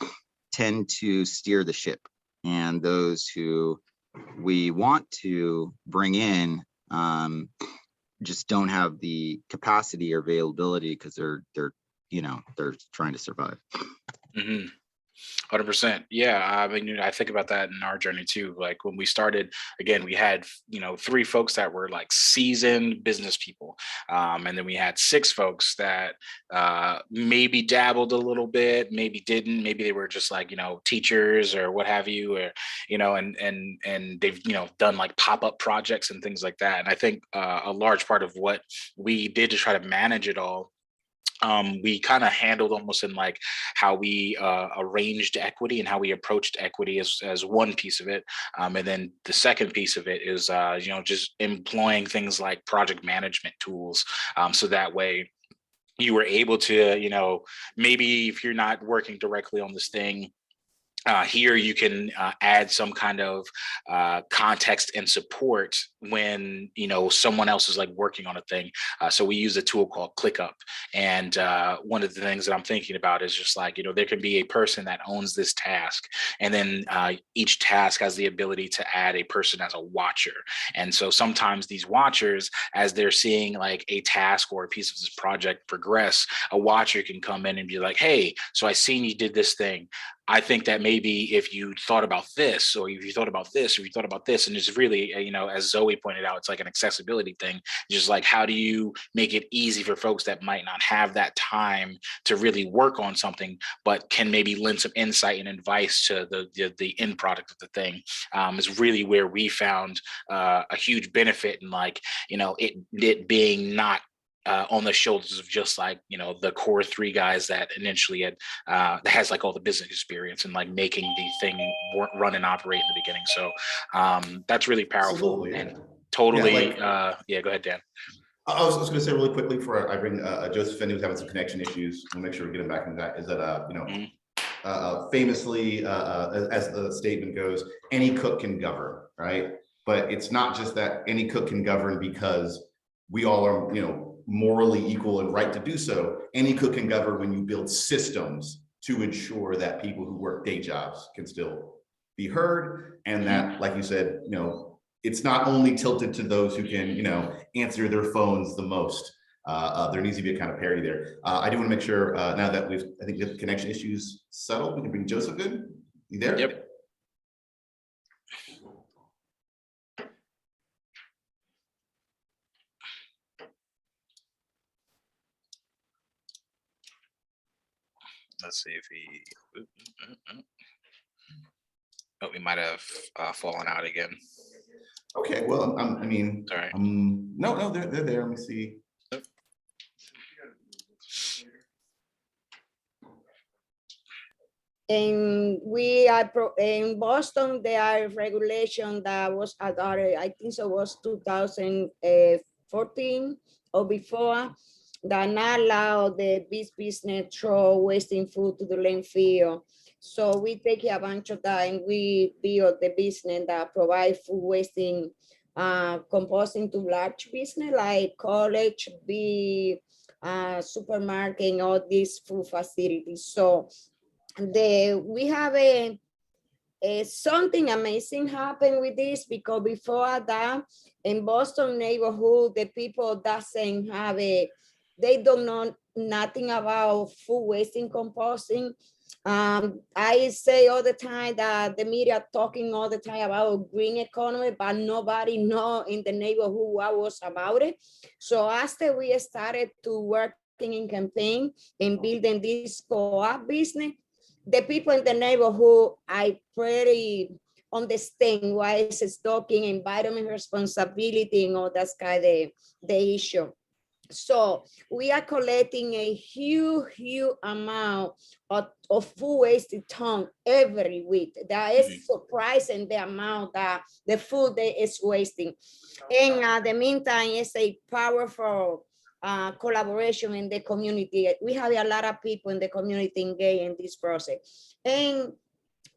tend to steer the ship. And those who we want to bring in just don't have the capacity or availability because they're trying to survive. 100%. Yeah. I mean, I think about that in our journey too. Like when we started, again, we had, 3 folks that were like seasoned business people. And then we had 6 folks that maybe dabbled a little bit, maybe didn't, maybe they were just like, teachers or what have you, or, and they've, done like pop-up projects and things like that. And I think a large part of what we did to try to manage it all, we kind of handled almost in like how we arranged equity and how we approached equity as one piece of it. And then the second piece of it is, just employing things like project management tools. So that way you were able to, maybe if you're not working directly on this thing, here you can add some kind of context and support when someone else is like working on a thing. So we use a tool called ClickUp, and one of the things that I'm thinking about is just like there can be a person that owns this task, and then each task has the ability to add a person as a watcher. And so sometimes these watchers, as they're seeing like a task or a piece of this project progress, a watcher can come in and be like, hey, so I seen you did this thing. I think that maybe if you thought about this, or if you thought about this, or you thought about this, and it's really, as Zoe pointed out, it's like an accessibility thing. Just like, how do you make it easy for folks that might not have that time to really work on something, but can maybe lend some insight and advice to the end product of the thing, is really where we found a huge benefit in like, it being not on the shoulders of just like the core 3 guys that initially had that has like all the business experience and like making the thing run and operate in the beginning. So that's really powerful. Absolutely, and totally. Yeah, Go ahead, Dan. I was going to say really quickly before I bring Joseph in, who's having some connection issues. We'll make sure we get him back in that. Is that famously, as the statement goes, any cook can govern, right? But it's not just that any cook can govern because we all are, morally equal and right to do so. Any cook can govern when you build systems to ensure that people who work day jobs can still be heard, and that, like you said, it's not only tilted to those who can, answer their phones the most. There needs to be a kind of parity there. I do want to make sure now that I think the connection issues settled, we can bring Joseph in. You there? Yep. Let's see if he. Oh, we might have fallen out again. Okay. Well, I mean, Sorry. No, they're there. Let me see. And we are in Boston, there are regulation that was adopted, I think so was 2014 or before, that not allow the business throw wasting food to the landfill. So we take a bunch of that and we build the business that provide food wasting, composting to large business like college, supermarket, and all these food facilities. So we have something amazing happened with this, because before that in Boston neighborhood, the people doesn't have they don't know nothing about food wasting composting. I say all the time that the media talking all the time about green economy, but nobody know in the neighborhood what was about it. So after we started to working in campaign and building this co-op business, the people in the neighborhood, I pretty understand why it's talking environment responsibility and all that's kind of the issue. So we are collecting a huge amount of food waste ton every week. That is surprising, the amount that the food that is wasting. In the meantime, it's a powerful collaboration in the community. We have a lot of people in the community engaged in this process. And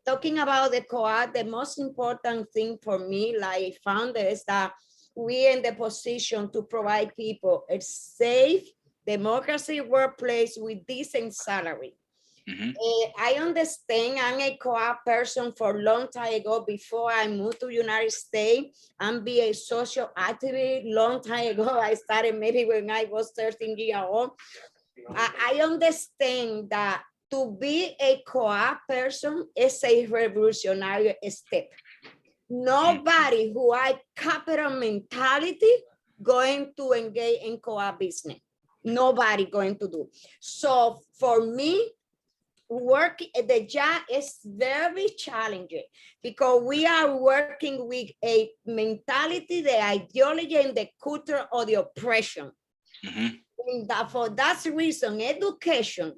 talking about the co-op, the most important thing for me, like founder, is that we in the position to provide people a safe democracy workplace with decent salary. I understand I'm a co-op person for a long time ago before I moved to United States and be a social activist long time ago. I started maybe when I was 13 years old. I understand that to be a co-op person is a revolutionary step. Nobody who has capital mentality going to engage in co-op business. Nobody going to do. So for me, work the job is very challenging because we are working with a mentality, the ideology, and the culture of the oppression. And that, for that reason, education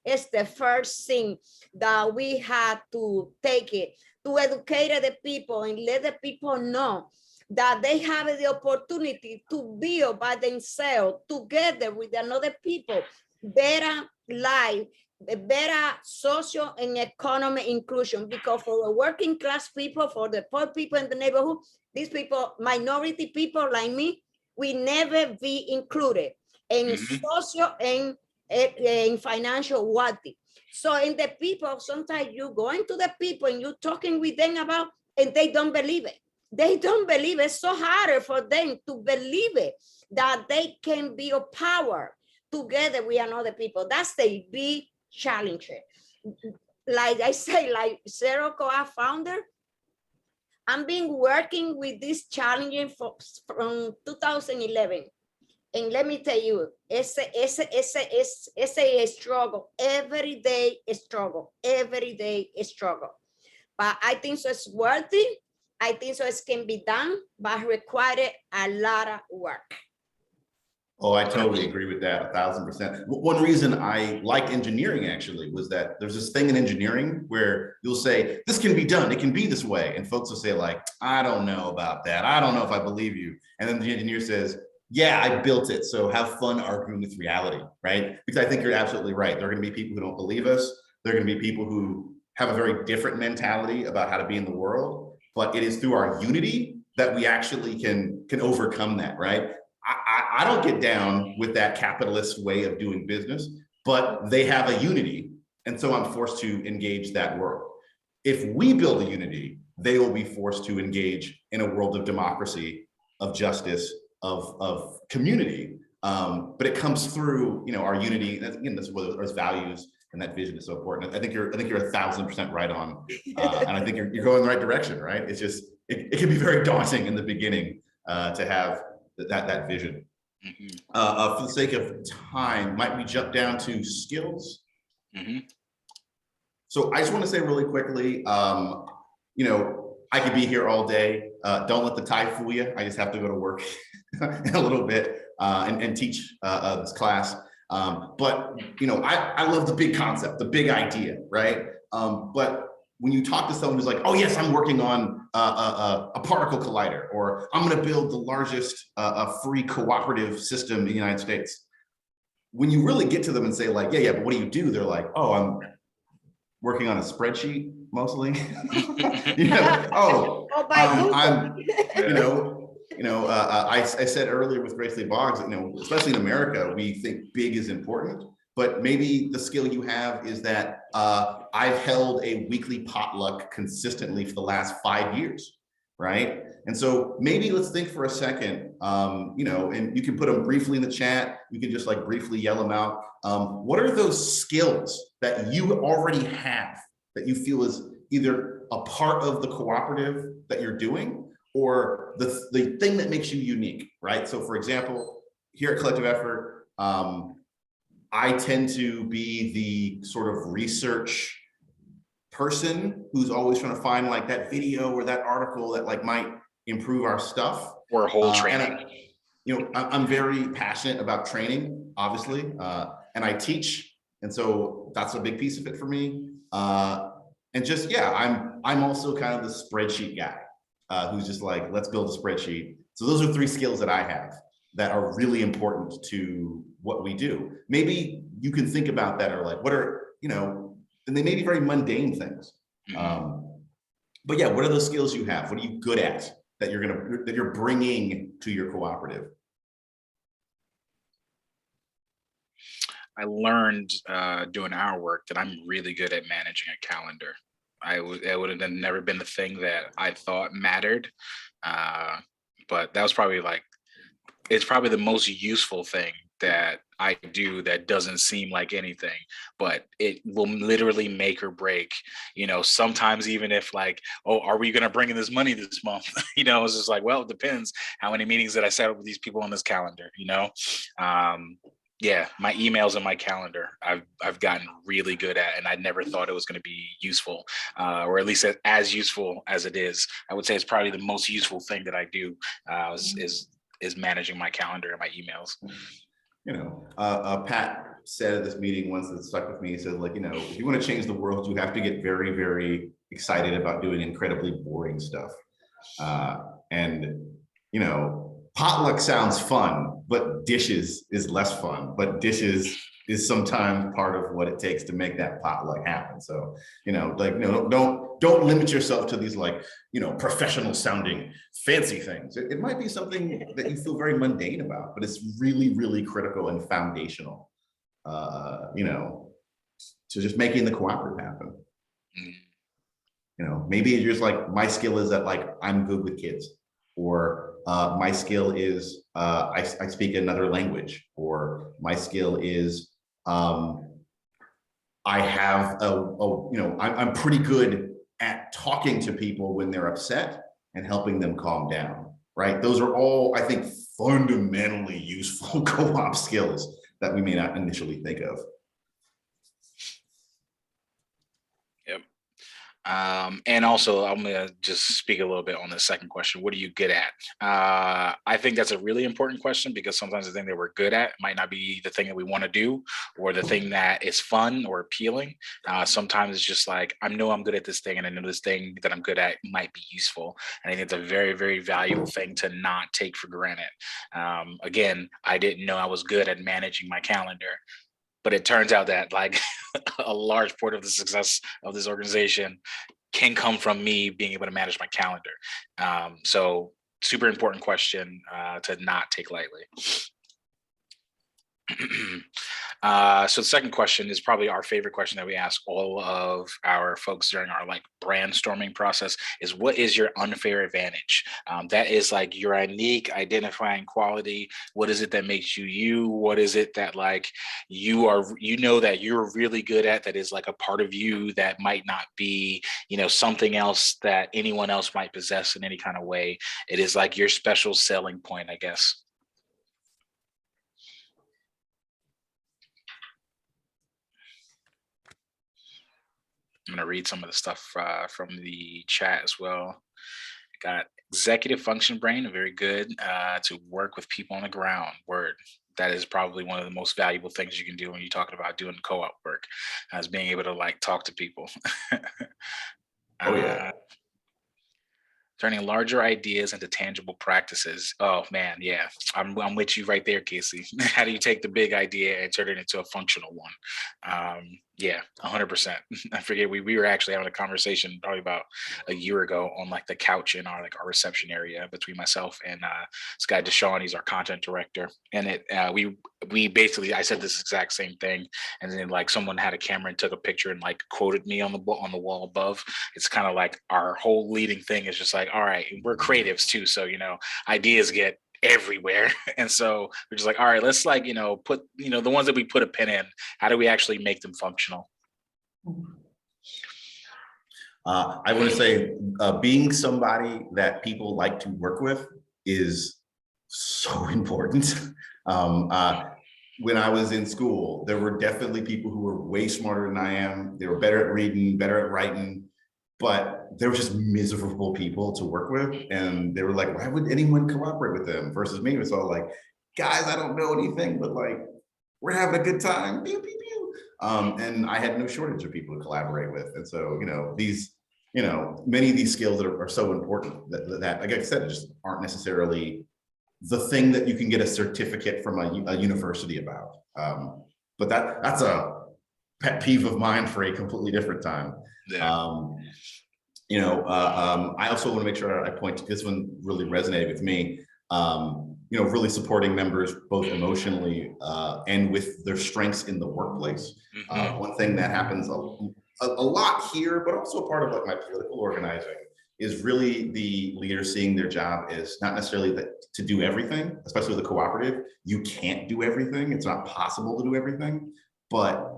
is the first thing that we have to take it, to educate the people and let the people know that they have the opportunity to build by themselves together with another people better life, better social and economic inclusion. Because for the working class people, for the poor people in the neighborhood, these people, minority people like me, we never be included in social and in financial wealthy. So in the people, sometimes you go into the people and you're talking with them about, and they don't believe it. They don't believe it. It's so harder for them to believe it, that they can be a power together with another people. That's the big challenge. Like I say, like Zero Co-op founder, I've been working with this challenge from 2011. And let me tell you, it's a struggle, every day struggle, every day struggle. But I think so it's worthy. I think so it can be done, but require a lot of work. Oh, I totally agree with that, 1000%. One reason I like engineering actually was that there's this thing in engineering where you'll say, this can be done, it can be this way. And folks will say like, I don't know about that. I don't know if I believe you. And then the engineer says, yeah, I built it. So have fun arguing with reality, right? Because I think you're absolutely right. There are gonna be people who don't believe us. There are gonna be people who have a very different mentality about how to be in the world, but it is through our unity that we actually can overcome that, right? I don't get down with that capitalist way of doing business, but they have a unity. And so I'm forced to engage that world. If we build a unity, they will be forced to engage in a world of democracy, of justice, of community. But it comes through, our unity. That's, again, that's what our values and that vision is so important. I think you're 1000% right on. And I think you're going the right direction, right? It's just, it can be very daunting in the beginning to have that vision. For the sake of time, might we jump down to skills? So I just want to say really quickly, I could be here all day. Don't let the tie fool you. I just have to go to work in a little bit and teach this class. But I love the big concept, the big idea, right? But when you talk to someone who's like, oh yes, I'm working on a particle collider, or I'm going to build the largest free cooperative system in the United States. When you really get to them and say like, yeah, but what do you do? They're like, oh, I'm working on a spreadsheet mostly. I said earlier with Grace Lee Boggs, especially in America, we think big is important. But maybe the skill you have is that I've held a weekly potluck consistently for the last 5 years, right? And so maybe let's think for a second, and you can put them briefly in the chat. You can just like briefly yell them out. What are those skills that you already have that you feel is either a part of the cooperative that you're doing or the thing that makes you unique, right? So for example, here at Collective Effort, I tend to be the sort of research person who's always trying to find like that video or that article that like might improve our stuff. Or a whole training. I'm very passionate about training, obviously, and I teach. And so that's a big piece of it for me. And just, I'm also kind of the spreadsheet guy who's just like, let's build a spreadsheet. So those are 3 skills that I have that are really important to what we do. Maybe you can think about that, or like, what are, and they may be very mundane things. But yeah, what are those skills you have? What are you good at that you're bringing to your cooperative? I learned doing our work that I'm really good at managing a calendar. It would have never been the thing that I thought mattered, but that was probably like, it's probably the most useful thing that I do that doesn't seem like anything, but it will literally make or break, sometimes even if like, oh, are we going to bring in this money this month? It's just like, well, it depends how many meetings that I set up with these people on this calendar, yeah, my emails and my calendar, I've gotten really good at, and I never thought it was going to be useful, or at least as useful as it is. I would say it's probably the most useful thing that I do is managing my calendar and my emails. Pat said at this meeting once that stuck with me, he said, like, if you want to change the world, you have to get very, very excited about doing incredibly boring stuff. Potluck sounds fun, but dishes is less fun, but dishes is sometimes part of what it takes to make that potluck happen. So, don't limit yourself to these professional sounding fancy things. It might be something that you feel very mundane about, but it's really, really critical and foundational, to just making the cooperative happen. Maybe you're just like, my skill is that I'm good with kids, or my skill is I speak another language, or my skill is I have I'm pretty good at talking to people when they're upset and helping them calm down, right? Those are all, I think, fundamentally useful co-op skills that we may not initially think of. And also, I'm going to just speak a little bit on the second question. What are you good at? I think that's a really important question, because sometimes the thing that we're good at might not be the thing that we want to do, or the thing that is fun or appealing. Sometimes it's just like, I know I'm good at this thing, and I know this thing that I'm good at might be useful. And I think it's a very, very valuable thing to not take for granted. Again, I didn't know I was good at managing my calendar, but it turns out that a large part of the success of this organization can come from me being able to manage my calendar. So super important question to not take lightly. So the second question is probably our favorite question that we ask all of our folks during our brainstorming process is, what is your unfair advantage? That is your unique identifying quality. What is it that makes you you? What is it that that you're really good at, that is a part of you that might not be, something else that anyone else might possess in any kind of way? It is your special selling point, I guess. I'm going to read some of the stuff from the chat as well. Got executive function brain, very good to work with people on the ground. Word. That is probably one of the most valuable things you can do when you're talking about doing co-op work, is being able to talk to people. Oh yeah. Turning larger ideas into tangible practices. Oh man, yeah, I'm with you right there, Casey. How do you take the big idea and turn it into a functional one? Yeah, 100%. I forget, we were actually having a conversation probably about a year ago on the couch in our our reception area between myself and this guy Deshaun. He's our content director, and we basically, I said this exact same thing, and then someone had a camera and took a picture and quoted me on the wall above. It's kind of our whole leading thing is just all right, we're creatives too, so ideas get everywhere, and so we're just all right, let's put the ones that we put a pin in, how do we actually make them functional? I want to say being somebody that people like to work with is so important. When I was in school, there were definitely people who were way smarter than I am. They were better at reading, better at writing, but they were just miserable people to work with. And they were like, why would anyone cooperate with them? Versus me, it's all guys, I don't know anything, but we're having a good time. Pew, pew, pew. And I had no shortage of people to collaborate with. And so, these, many of these skills that are so important that, like I said, just aren't necessarily the thing that you can get a certificate from a university about. But that's a pet peeve of mine for a completely different time. Yeah. I also want to make sure I point to this one, really resonated with me. really supporting members both emotionally and with their strengths in the workplace. One thing that happens a lot here, but also part of like my political organizing, is really the leader seeing their job as not necessarily to do everything, especially with the cooperative. You can't do everything. It's not possible to do everything, but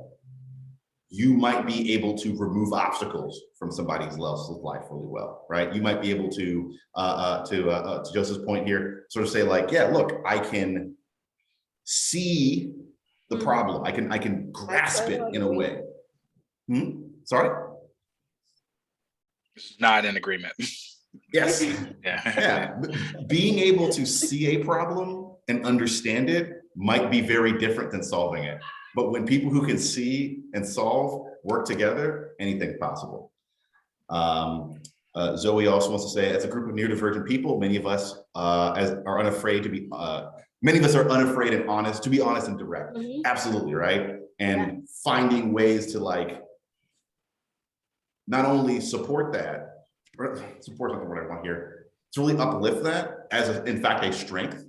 you might be able to remove obstacles from somebody else's life really well, right? You might be able to Joseph's point here, sort of say like, yeah, look, I can see the problem. I can grasp it in a way. Sorry? Not in agreement. Yes. Yeah. Yeah. Being able to see a problem and understand it might be very different than solving it. But when people who can see and solve work together, anything's possible. Zoe also wants to say, as a group of neurodivergent people, many of us are unafraid to be, many of us are unafraid and honest, to be honest and direct. Absolutely, right? And finding ways to like, not only support that, support something what I want here, to really uplift that as in fact a strength,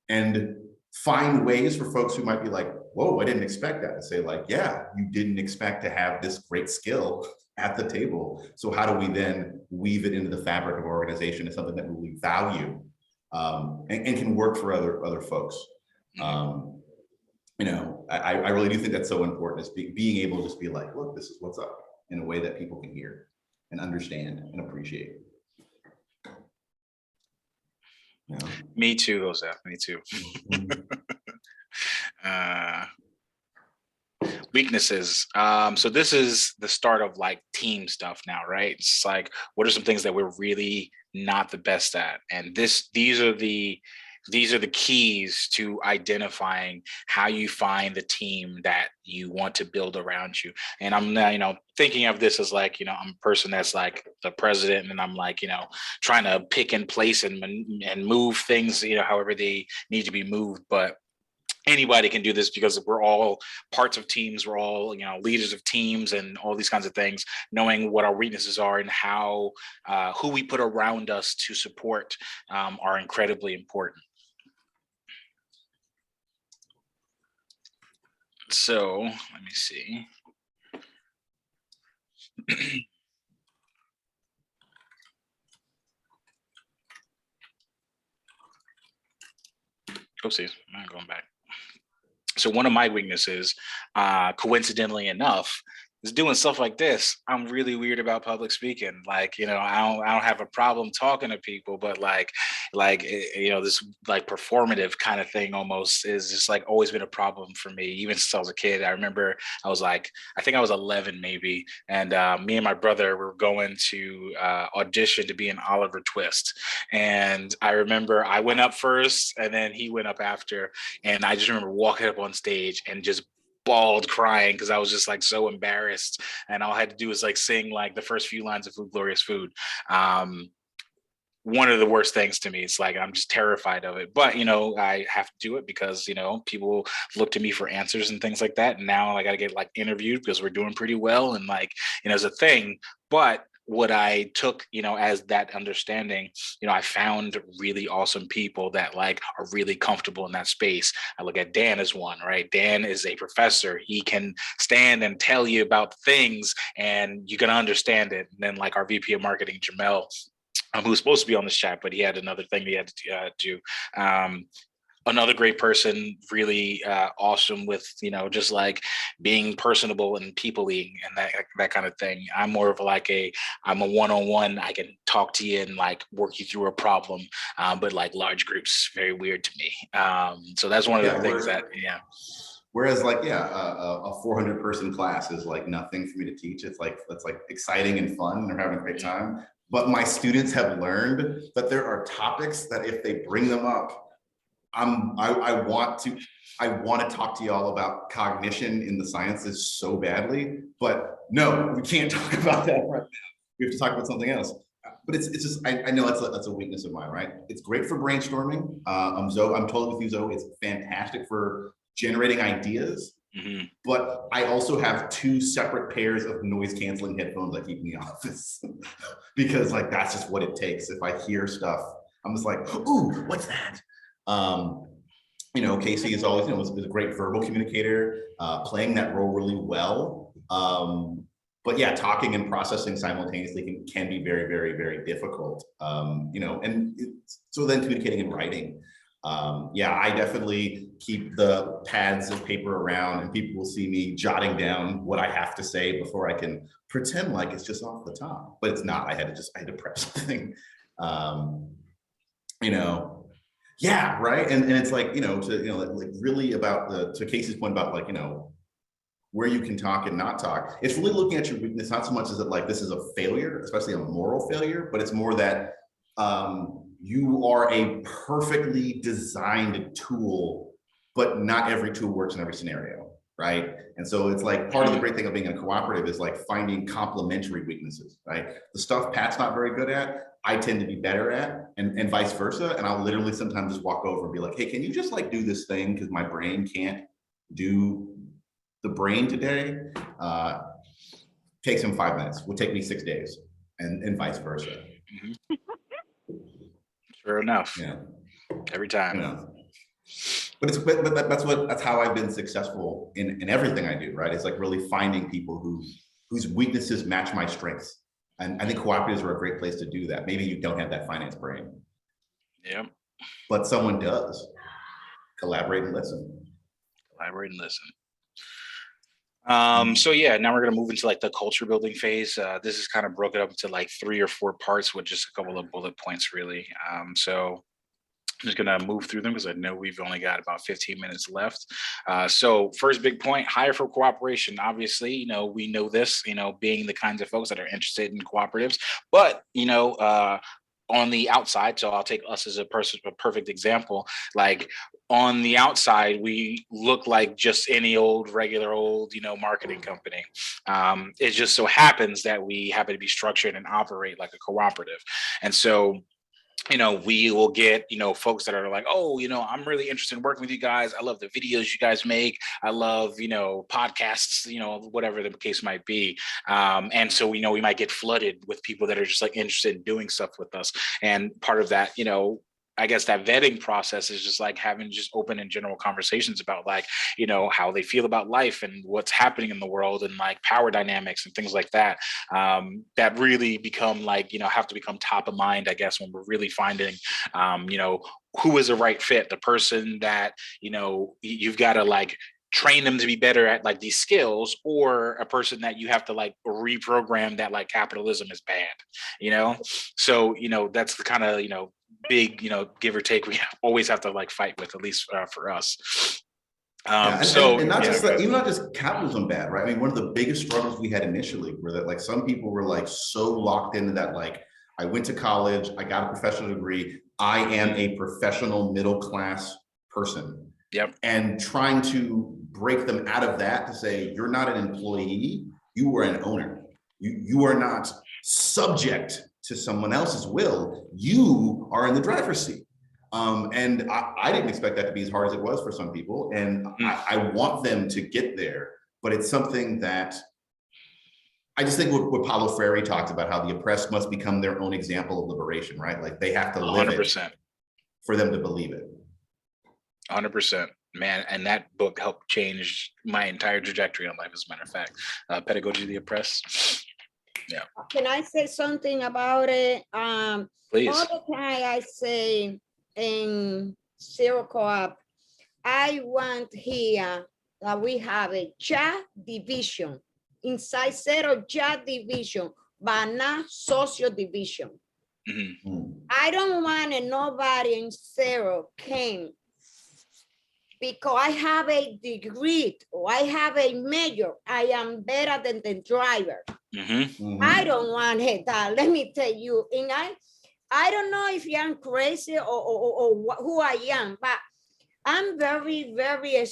and find ways for folks who might be like, whoa, I didn't expect that, to say like, yeah, you didn't expect to have this great skill at the table. So how do we then weave it into the fabric of our organization as something that we value and can work for other folks? I really do think that's so important, is being able to just be like, look, this is what's up, in a way that people can hear and understand and appreciate. Me too, Jose. Me too. Weaknesses. So this is the start of like team stuff now, right? It's like, what are some things that we're really not the best at? And these are the keys to identifying how you find the team that you want to build around you. And I'm, thinking of this as like, I'm a person that's like the president, and I'm like, trying to pick and place and move things, however they need to be moved. But anybody can do this, because we're all parts of teams. We're all, leaders of teams and all these kinds of things. Knowing what our weaknesses are and how, who we put around us to support are incredibly important. So let me see. Oopsies, I'm going back. So one of my weaknesses, coincidentally enough, is doing stuff like this. I'm really weird about public speaking. Like, I don't have a problem talking to people, but this like performative kind of thing almost is just like always been a problem for me, even since I was a kid. I remember I think I was 11 maybe, and me and my brother were going to audition to be in Oliver Twist. And I remember I went up first and then he went up after. And I just remember walking up on stage and just bawled crying, because I was just like so embarrassed, and all I had to do was like sing like the first few lines of Food Glorious Food. One of the worst things to me. It's like I'm just terrified of it, but I have to do it because people look to me for answers and things like that. And now I got to get like interviewed because we're doing pretty well, and like it's a thing. But what I took, as that understanding, I found really awesome people that like are really comfortable in that space. I look at Dan as one, right? Dan is a professor. He can stand and tell you about things and you can understand it. And then like our VP of marketing, Jamel, who's supposed to be on this chat, but he had another thing he had to do. Another great person, really awesome with, just like being personable and people-ing and that kind of thing. I'm more of like I'm a one-on-one. I can talk to you and like work you through a problem, but like large groups, very weird to me. So that's one of the things that, Whereas like, a 400 person class is like nothing for me to teach. It's like exciting and fun and they're having a great time. But my students have learned that there are topics that if they bring them up, I want to talk to y'all about cognition in the sciences so badly, but no, we can't talk about that right now. We have to talk about something else. But it's just, I know that's a weakness of mine, right? It's great for brainstorming. I'm totally with you, Zoe. It's fantastic for generating ideas. Mm-hmm. But I also have 2 separate pairs of noise canceling headphones I keep in the office because like that's just what it takes. If I hear stuff, I'm just like, ooh, what's that? You know, Casey is always, you know, was a great verbal communicator, playing that role really well. But yeah, talking and processing simultaneously can be very, very, very difficult. You know, and so then communicating and writing. Yeah, I definitely keep the pads of paper around, and people will see me jotting down what I have to say before I can pretend like it's just off the top, but it's not. I had to prep something. You know, yeah, right. And it's like, you know, like really about to Casey's point about like, you know, where you can talk and not talk. It's really looking at your weakness, not so much as it like this is a failure, especially a moral failure, but it's more that you are a perfectly designed tool, but not every tool works in every scenario, right? And so it's like part of the great thing of being a cooperative is like finding complementary weaknesses, right? The stuff Pat's not very good at, I tend to be better at, and vice versa. And I'll literally sometimes just walk over and be like, hey, can you just like do this thing? Because my brain can't do the brain today. Takes him 5 minutes, would take me 6 days, and vice versa. Sure enough. Yeah. Every time. You know. But that's how I've been successful in everything I do, right? It's like really finding people whose weaknesses match my strengths. And I think cooperatives are a great place to do that. Maybe you don't have that finance brain. Yeah. But someone does. Collaborate and listen. Collaborate and listen. So yeah, now we're gonna move into like the culture building phase. This is kind of broken up into like 3 or 4 parts with just a couple of bullet points, really. So I'm just gonna move through them because I know we've only got about 15 minutes left. So first big point, hire for cooperation. Obviously, you know, we know this, you know, being the kinds of folks that are interested in cooperatives, but you know, on the outside, so I'll take us as a perfect example, like on the outside, we look like just any old regular old, you know, marketing company. It just so happens that we happen to be structured and operate like a cooperative. And so, you know, we will get, you know, folks that are like, oh, you know, I'm really interested in working with you guys. I love the videos you guys make. I love, you know, podcasts, you know, whatever the case might be. And so, you know, we might get flooded with people that are just like interested in doing stuff with us. And part of that, you know, I guess that vetting process is just like having just open and general conversations about like, you know, how they feel about life and what's happening in the world and like power dynamics and things like that, that really become like, you know, have to become top of mind, I guess, when we're really finding, you know, who is the right fit, the person that, you know, you've got to like train them to be better at like these skills, or a person that you have to like reprogram that like capitalism is bad, you know? So, you know, that's the kind of, you know, big, you know, give or take we always have to like fight with, at least for us. And not just that, even not just capitalism bad, right? I mean, one of the biggest struggles we had initially were that like some people were like so locked into that, like, I went to college, I got a professional degree, I am a professional middle class person. Yep. And trying to break them out of that to say, you're not an employee, you are an owner. You are not subject to someone else's will, you are in the driver's seat. And I didn't expect that to be as hard as it was for some people. And I want them to get there, but it's something that I just think what Paulo Freire talks about, how the oppressed must become their own example of liberation, right? Like they have to live 100%. It for them to believe it. 100%, man. And that book helped change my entire trajectory on life, as a matter of fact. Pedagogy of the Oppressed. Yeah. Can I say something about it? Please. All the time I say in Zero Co-op, I want here that we have a chat division inside Zero chat division, but not social division. Mm-hmm. I don't want nobody in Zero came because I have a degree or I have a major, I am better than the driver. Mm-hmm. I don't want that. Let me tell you, and I don't know if I'm crazy or who I am, but I'm very, very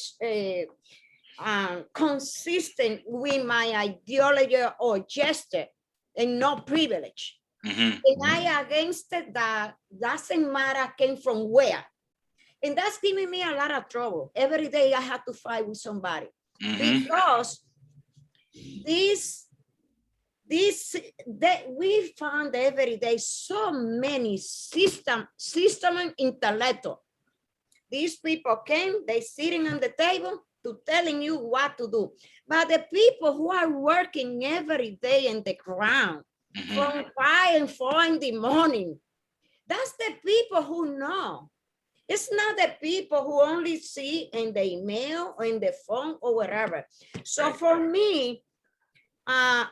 consistent with my ideology or gesture and no privilege. Mm-hmm. And I against it that doesn't matter came from where. And that's giving me a lot of trouble. Every day I have to fight with somebody because that we found every day so many system and intellectual These people came, they sitting on the table to telling you what to do. But the people who are working every day in the ground from 5 and 4 in the morning, that's the people who know. It's not the people who only see in the email or in the phone or whatever. So for me, I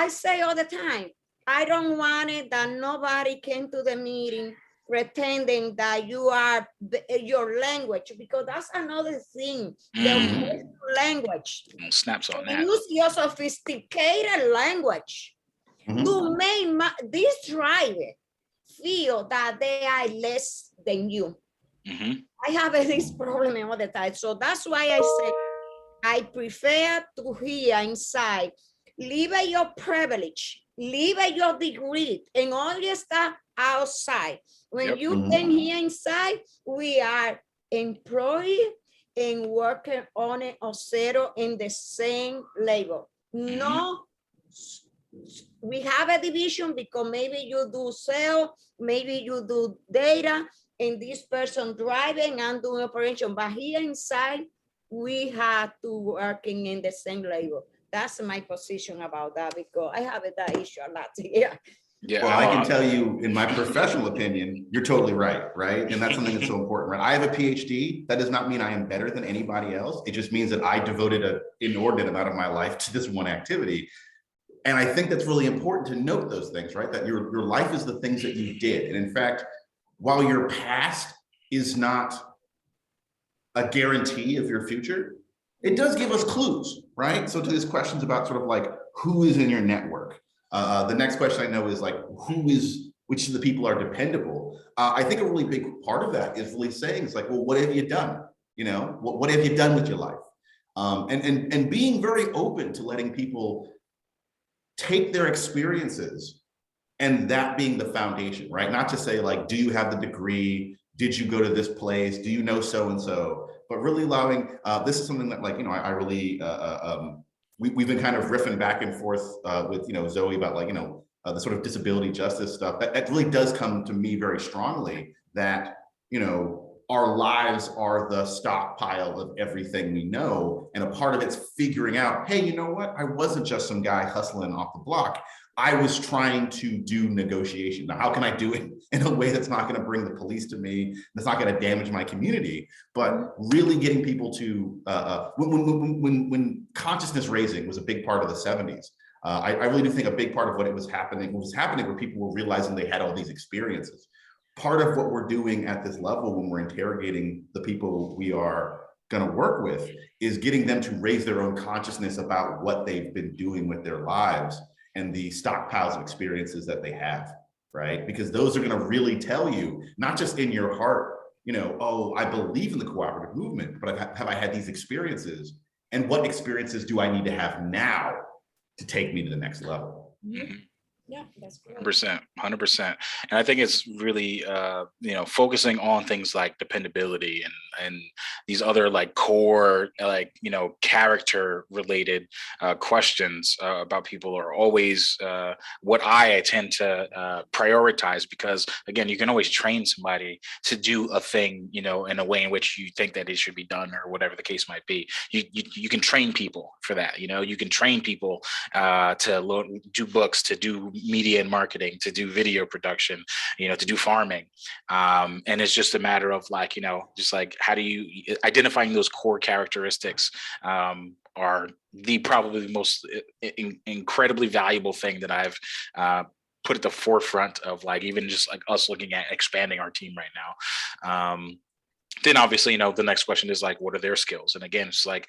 say all the time, I don't want it that nobody came to the meeting pretending that you are your language, because that's another thing. The language. Snaps on that. Use your sophisticated language to make this driver feel that they are less than you. I have this problem all the time. So that's why I say I prefer to hear inside. Leave your privilege, leave your degree, and only start outside. When you then here inside, we are employee and working on it or zero in the same level. No, we have a division because maybe you do sales, maybe you do data, and this person driving and doing operation. But here inside, we have to working in the same level. That's my position about that, because I have that issue a lot here. Yeah. Well, I can tell you in my professional opinion, you're totally right, right? And that's something that's so important, right? I have a PhD. That does not mean I am better than anybody else. It just means that I devoted an inordinate amount of my life to this one activity. And I think that's really important to note those things, right? That your life is the things that you did. And in fact, while your past is not a guarantee of your future, it does give us clues, right? So to these questions about sort of like, who is in your network? The next question I know is like, which of the people are dependable? I think a really big part of that is really saying, it's like, well, what have you done? You know, what have you done with your life? And being very open to letting people take their experiences and that being the foundation, right? Not to say like, do you have the degree? Did you go to this place? Do you know so-and-so? But really allowing, this is something that like, you know, I really, we've been kind of riffing back and forth with, you know, Zoe about like, you know, the sort of disability justice stuff. That really does come to me very strongly that, you know, our lives are the stockpile of everything we know. And a part of it's figuring out, hey, you know what? I wasn't just some guy hustling off the block. I was trying to do negotiation. Now, how can I do it in a way that's not going to bring the police to me, that's not going to damage my community, but really getting people to, when consciousness raising was a big part of the 70s, I really do think a big part of what was happening where people were realizing they had all these experiences. Part of what we're doing at this level when we're interrogating the people we are going to work with is getting them to raise their own consciousness about what they've been doing with their lives and the stockpiles of experiences that they have, right? Because those are going to really tell you, not just in your heart, you know, oh, I believe in the cooperative movement, but have I had these experiences? And what experiences do I need to have now to take me to the next level? Yeah, that's great. 100%. And I think it's really, you know, focusing on things like dependability and these other like core, like, you know, character related questions about people are always what I tend to prioritize, because again, you can always train somebody to do a thing, you know, in a way in which you think that it should be done or whatever the case might be. You can train people for that, you know, you can train people to do books, to do media and marketing, to do video production, you know, to do farming. And it's just a matter of like, you know, just like, how do you identifying those core characteristics are probably the most incredibly valuable thing that I've put at the forefront of like, even just like us looking at expanding our team right now. Then obviously, you know, the next question is like, what are their skills? And again, it's like,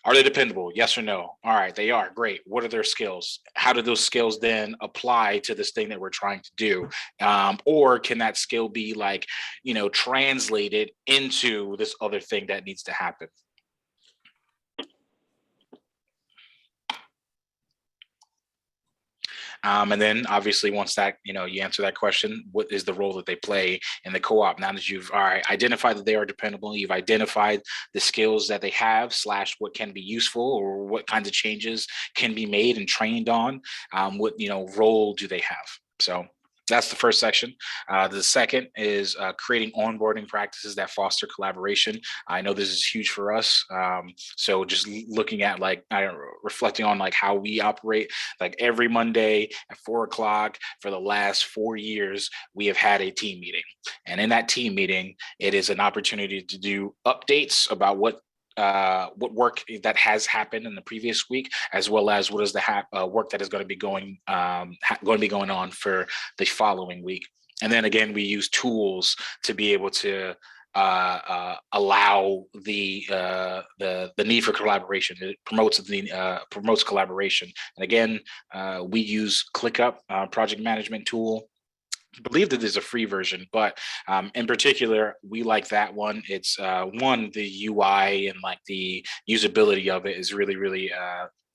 are they dependable? Yes or no? All right, they are. Great. What are their skills? How do those skills then apply to this thing that we're trying to do? Or can that skill be like, you know, translated into this other thing that needs to happen? And then obviously once that, you know, you answer that question, what is the role that they play in the co-op? Now that you've identified that they are dependable, you've identified the skills that they have / what can be useful or what kinds of changes can be made and trained on, what, you know, role do they have? So That's the first section. The second is creating onboarding practices that foster collaboration. I know this is huge for us. So just looking at like, reflecting on like how we operate, like every Monday at 4 o'clock for the last 4 years, we have had a team meeting. And in that team meeting, it is an opportunity to do updates about what work that has happened in the previous week, as well as what is the work that is going to be going on for the following week. And then again, we use tools to be able to allow the need for collaboration. It promotes collaboration. And again, we use ClickUp, project management tool. I believe that there's a free version, but in particular, we like that one. It's the UI and like the usability of it is really, really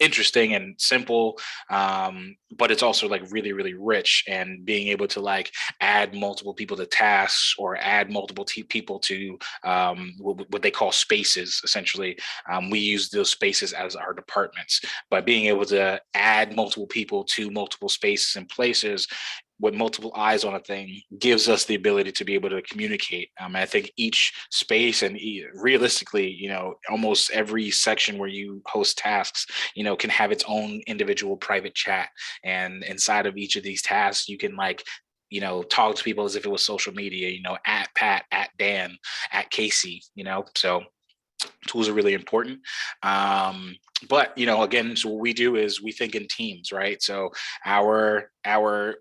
interesting and simple, but it's also like really, really rich, and being able to like add multiple people to tasks or add multiple people to what they call spaces. Essentially, we use those spaces as our departments. By being able to add multiple people to multiple spaces and places with multiple eyes on a thing gives us the ability to be able to communicate. I think each space and realistically, almost every section where you host tasks, can have its own individual private chat. And inside of each of these tasks, you can like, talk to people as if it was social media, at Pat, at Dan, at Casey, so tools are really important. But again, so what we do is we think in teams, right? So our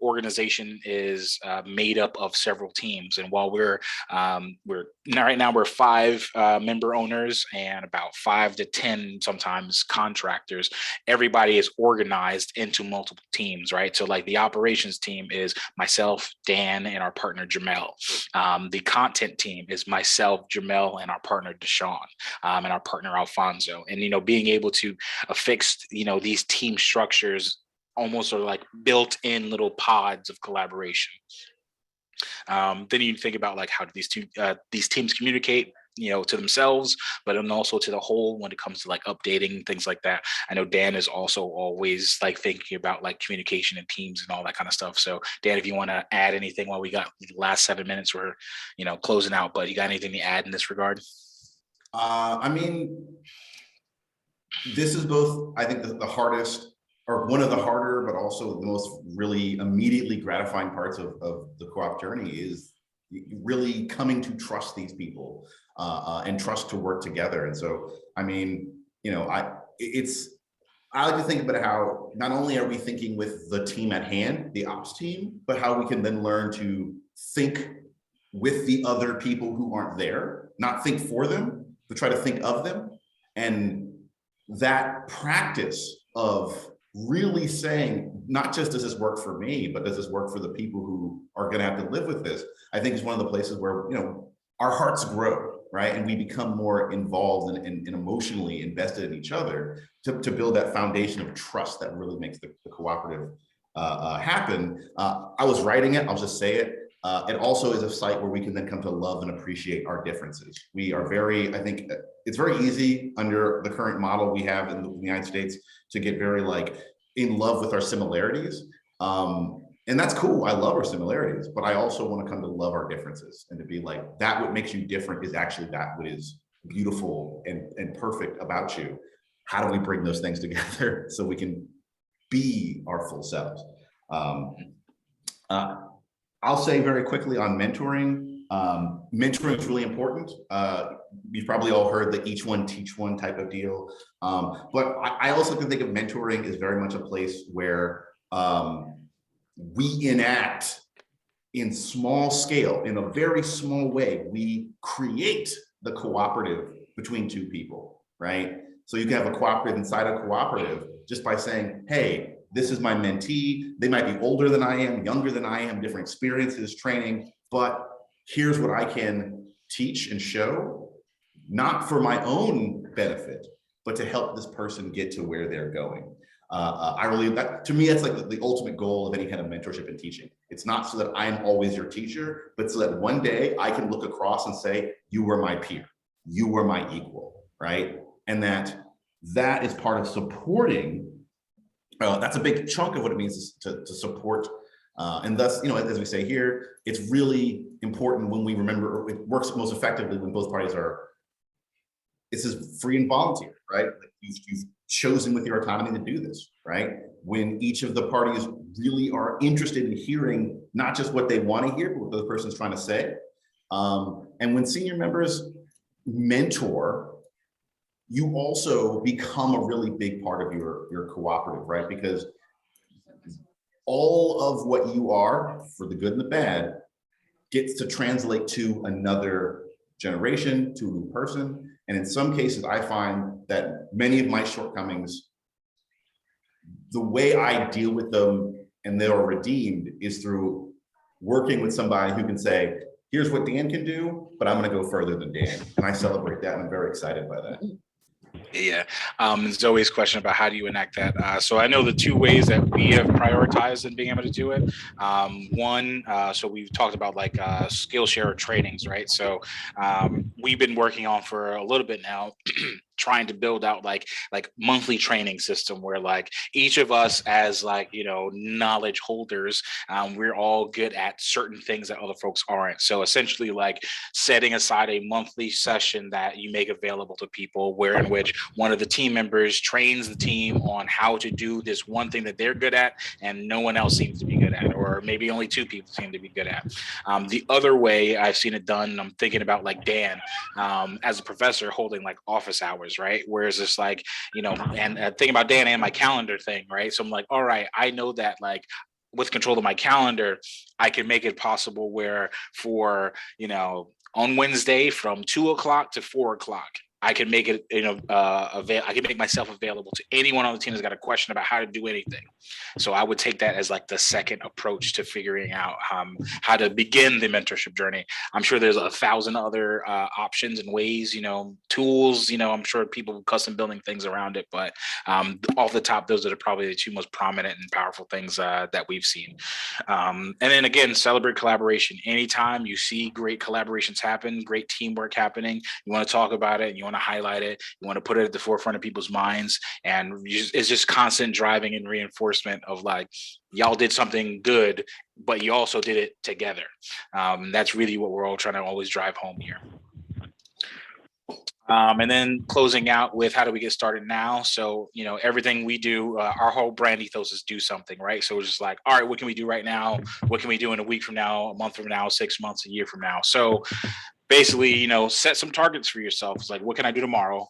organization is made up of several teams, and while we're right now we're 5 member owners and about 5 to 10 sometimes contractors. Everybody is organized into multiple teams, right? So like the operations team is myself, Dan, and our partner Jamel. The content team is myself, Jamel, and our partner Deshaun, and our partner Alfonso. And being able to affix these team structures almost are like built-in little pods of collaboration. Then you think about like how do these teams communicate, to themselves, but then also to the whole when it comes to like updating things like that. I know Dan is also always like thinking about like communication and teams and all that kind of stuff. So Dan, if you want to add anything while we got the last 7 minutes, we're closing out, but you got anything to add in this regard? I mean, this is both, I think, the hardest, or one of the harder, but also the most really immediately gratifying parts of the co-op journey is really coming to trust these people and trust to work together. And so, I mean, I like to think about how not only are we thinking with the team at hand, the ops team, but how we can then learn to think with the other people who aren't there, not think for them, but try to think of them. And that practice of really saying, not just does this work for me, but does this work for the people who are going to have to live with this, I think is one of the places where, our hearts grow, right? And we become more involved and emotionally invested in each other to build that foundation of trust that really makes the cooperative happen. I was writing it, I'll just say it. It also is a site where we can then come to love and appreciate our differences. We are I think it's very easy under the current model we have in the United States to get very like in love with our similarities. And that's cool. I love our similarities, but I also want to come to love our differences and to be like, that what makes you different is actually that what is beautiful and perfect about you. How do we bring those things together so we can be our full selves? I'll say very quickly on mentoring. Mentoring is really important. You've probably all heard the each one teach one type of deal. But I also can think of mentoring as very much a place where we enact in small scale, in a very small way, we create the cooperative between two people, right? So you can have a cooperative inside a cooperative just by saying, hey, this is my mentee. They might be older than I am, younger than I am, different experiences, training, but here's what I can teach and show, not for my own benefit, but to help this person get to where they're going. That to me, that's like the ultimate goal of any kind of mentorship and teaching. It's not so that I'm always your teacher, but so that one day I can look across and say, you were my peer, you were my equal, right? And that is part of supporting. That's a big chunk of what it means to support And thus, as we say here, it's really important when we remember it works most effectively when both parties are, this is free and volunteer, right? Like you've chosen with your autonomy to do this, right? When each of the parties really are interested in hearing not just what they want to hear, but what the other person's trying to say. And when senior members mentor, you also become a really big part of your cooperative, right? Because all of what you are, for the good and the bad, gets to translate to another generation, to a new person. And in some cases, I find that many of my shortcomings, the way I deal with them and they are redeemed is through working with somebody who can say, here's what Dan can do, but I'm going to go further than Dan. And I celebrate that, and I'm very excited by that. Yeah, Zoe's question about how do you enact that. So I know the two ways that we have prioritized in being able to do it. One, so we've talked about like Skillshare trainings, right? So we've been working on for a little bit now, trying to build out like monthly training system where like each of us as like, knowledge holders, we're all good at certain things that other folks aren't. So essentially like setting aside a monthly session that you make available to people where in which one of the team members trains the team on how to do this one thing that they're good at and no one else seems to be good at, or maybe only two people seem to be good at. The other way I've seen it done, I'm thinking about like Dan as a professor holding like office hours, right? Whereas it's like, and thinking about Dan and my calendar thing, right? So I'm like, all right, I know that like with control of my calendar, I can make it possible where for, on Wednesday from 2 o'clock to 4 o'clock, I can make it, I can make myself available to anyone on the team that's got a question about how to do anything. So I would take that as like the second approach to figuring out how to begin the mentorship journey. I'm sure there's 1,000 other options and ways, tools, I'm sure people custom building things around it, but off the top, those are probably the two most prominent and powerful things that we've seen. And then again, celebrate collaboration. Anytime you see great collaborations happen, great teamwork happening, you want to talk about it, you want to highlight it, you want to put it at the forefront of people's minds. And it's just constant driving and reinforcement of like, y'all did something good, but you also did it together. That's really what we're all trying to always drive home here. And then closing out with how do we get started now? So, everything we do, our whole brand ethos is do something, right? So we're just like, all right, what can we do right now? What can we do in a week from now, a month from now, 6 months, a year from now? So basically, set some targets for yourself. It's like, what can I do tomorrow?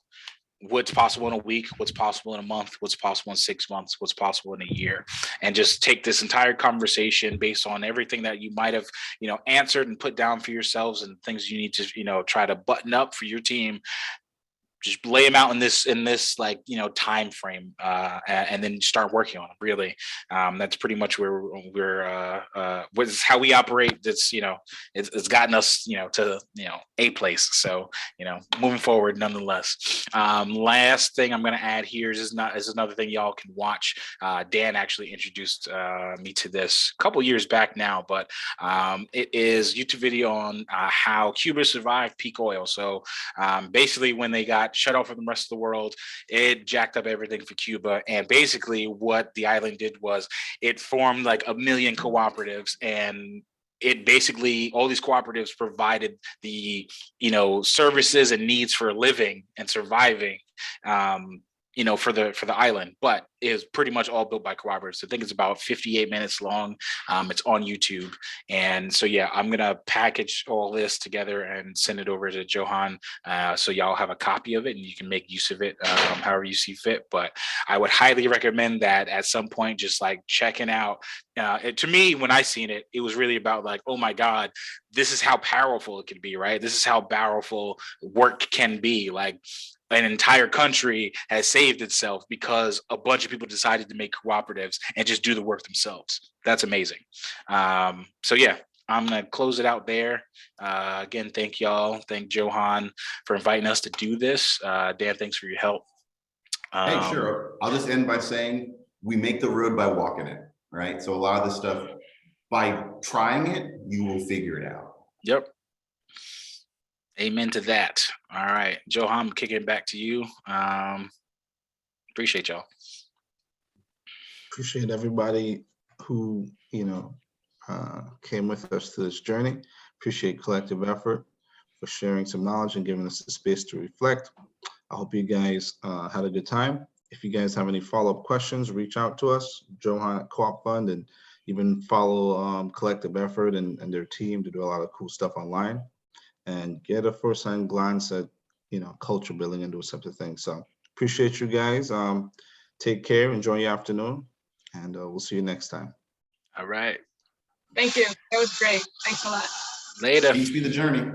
What's possible in a week, what's possible in a month, what's possible in 6 months, what's possible in a year, and just take this entire conversation based on everything that you might have, answered and put down for yourselves and things you need to, try to button up for your team. Just lay them out in this like, time frame, and then start working on them. Really, that's pretty much where we're what is how we operate. That's it's gotten us to a place. So moving forward, nonetheless. Last thing I'm going to add here is another thing y'all can watch. Dan actually introduced me to this a couple years back now, but it is YouTube video on how Cuba survived peak oil. So basically, when they got shut off from the rest of the world, it jacked up everything for Cuba. And basically what the island did was it formed like 1 million cooperatives, and it basically, all these cooperatives provided the services and needs for living and surviving for the island, but is pretty much all built by cooperatives. I think it's about 58 minutes long. It's on YouTube. And so, yeah, I'm going to package all this together and send it over to Johan. So y'all have a copy of it and you can make use of it however you see fit. But I would highly recommend that at some point, just like checking out. To me, when I seen it, it was really about like, oh my God, this is how powerful it can be, right? This is how powerful work can be. Like, an entire country has saved itself because a bunch of people decided to make cooperatives and just do the work themselves. That's amazing. So yeah, I'm going to close it out there. Again, thank y'all. Thank Johan for inviting us to do this. Dan, thanks for your help. Hey, sure. I'll just end by saying we make the road by walking it, right? So a lot of this stuff, by trying it, you will figure it out. Yep. Amen to that. All right, Johan, I'm kicking it back to you. Appreciate y'all. Appreciate everybody who, came with us to this journey. Appreciate collective effort for sharing some knowledge and giving us the space to reflect. I hope you guys had a good time. If you guys have any follow-up questions, reach out to us, Johan at Co-op Fund, and even follow Collective Effort and their team to do a lot of cool stuff online and get a first-hand glance at, you know, culture building and those types of things. So appreciate you guys. Take care, enjoy your afternoon, and we'll see you next time. All right. Thank you. That was great. Thanks a lot. Later. Peace be the journey.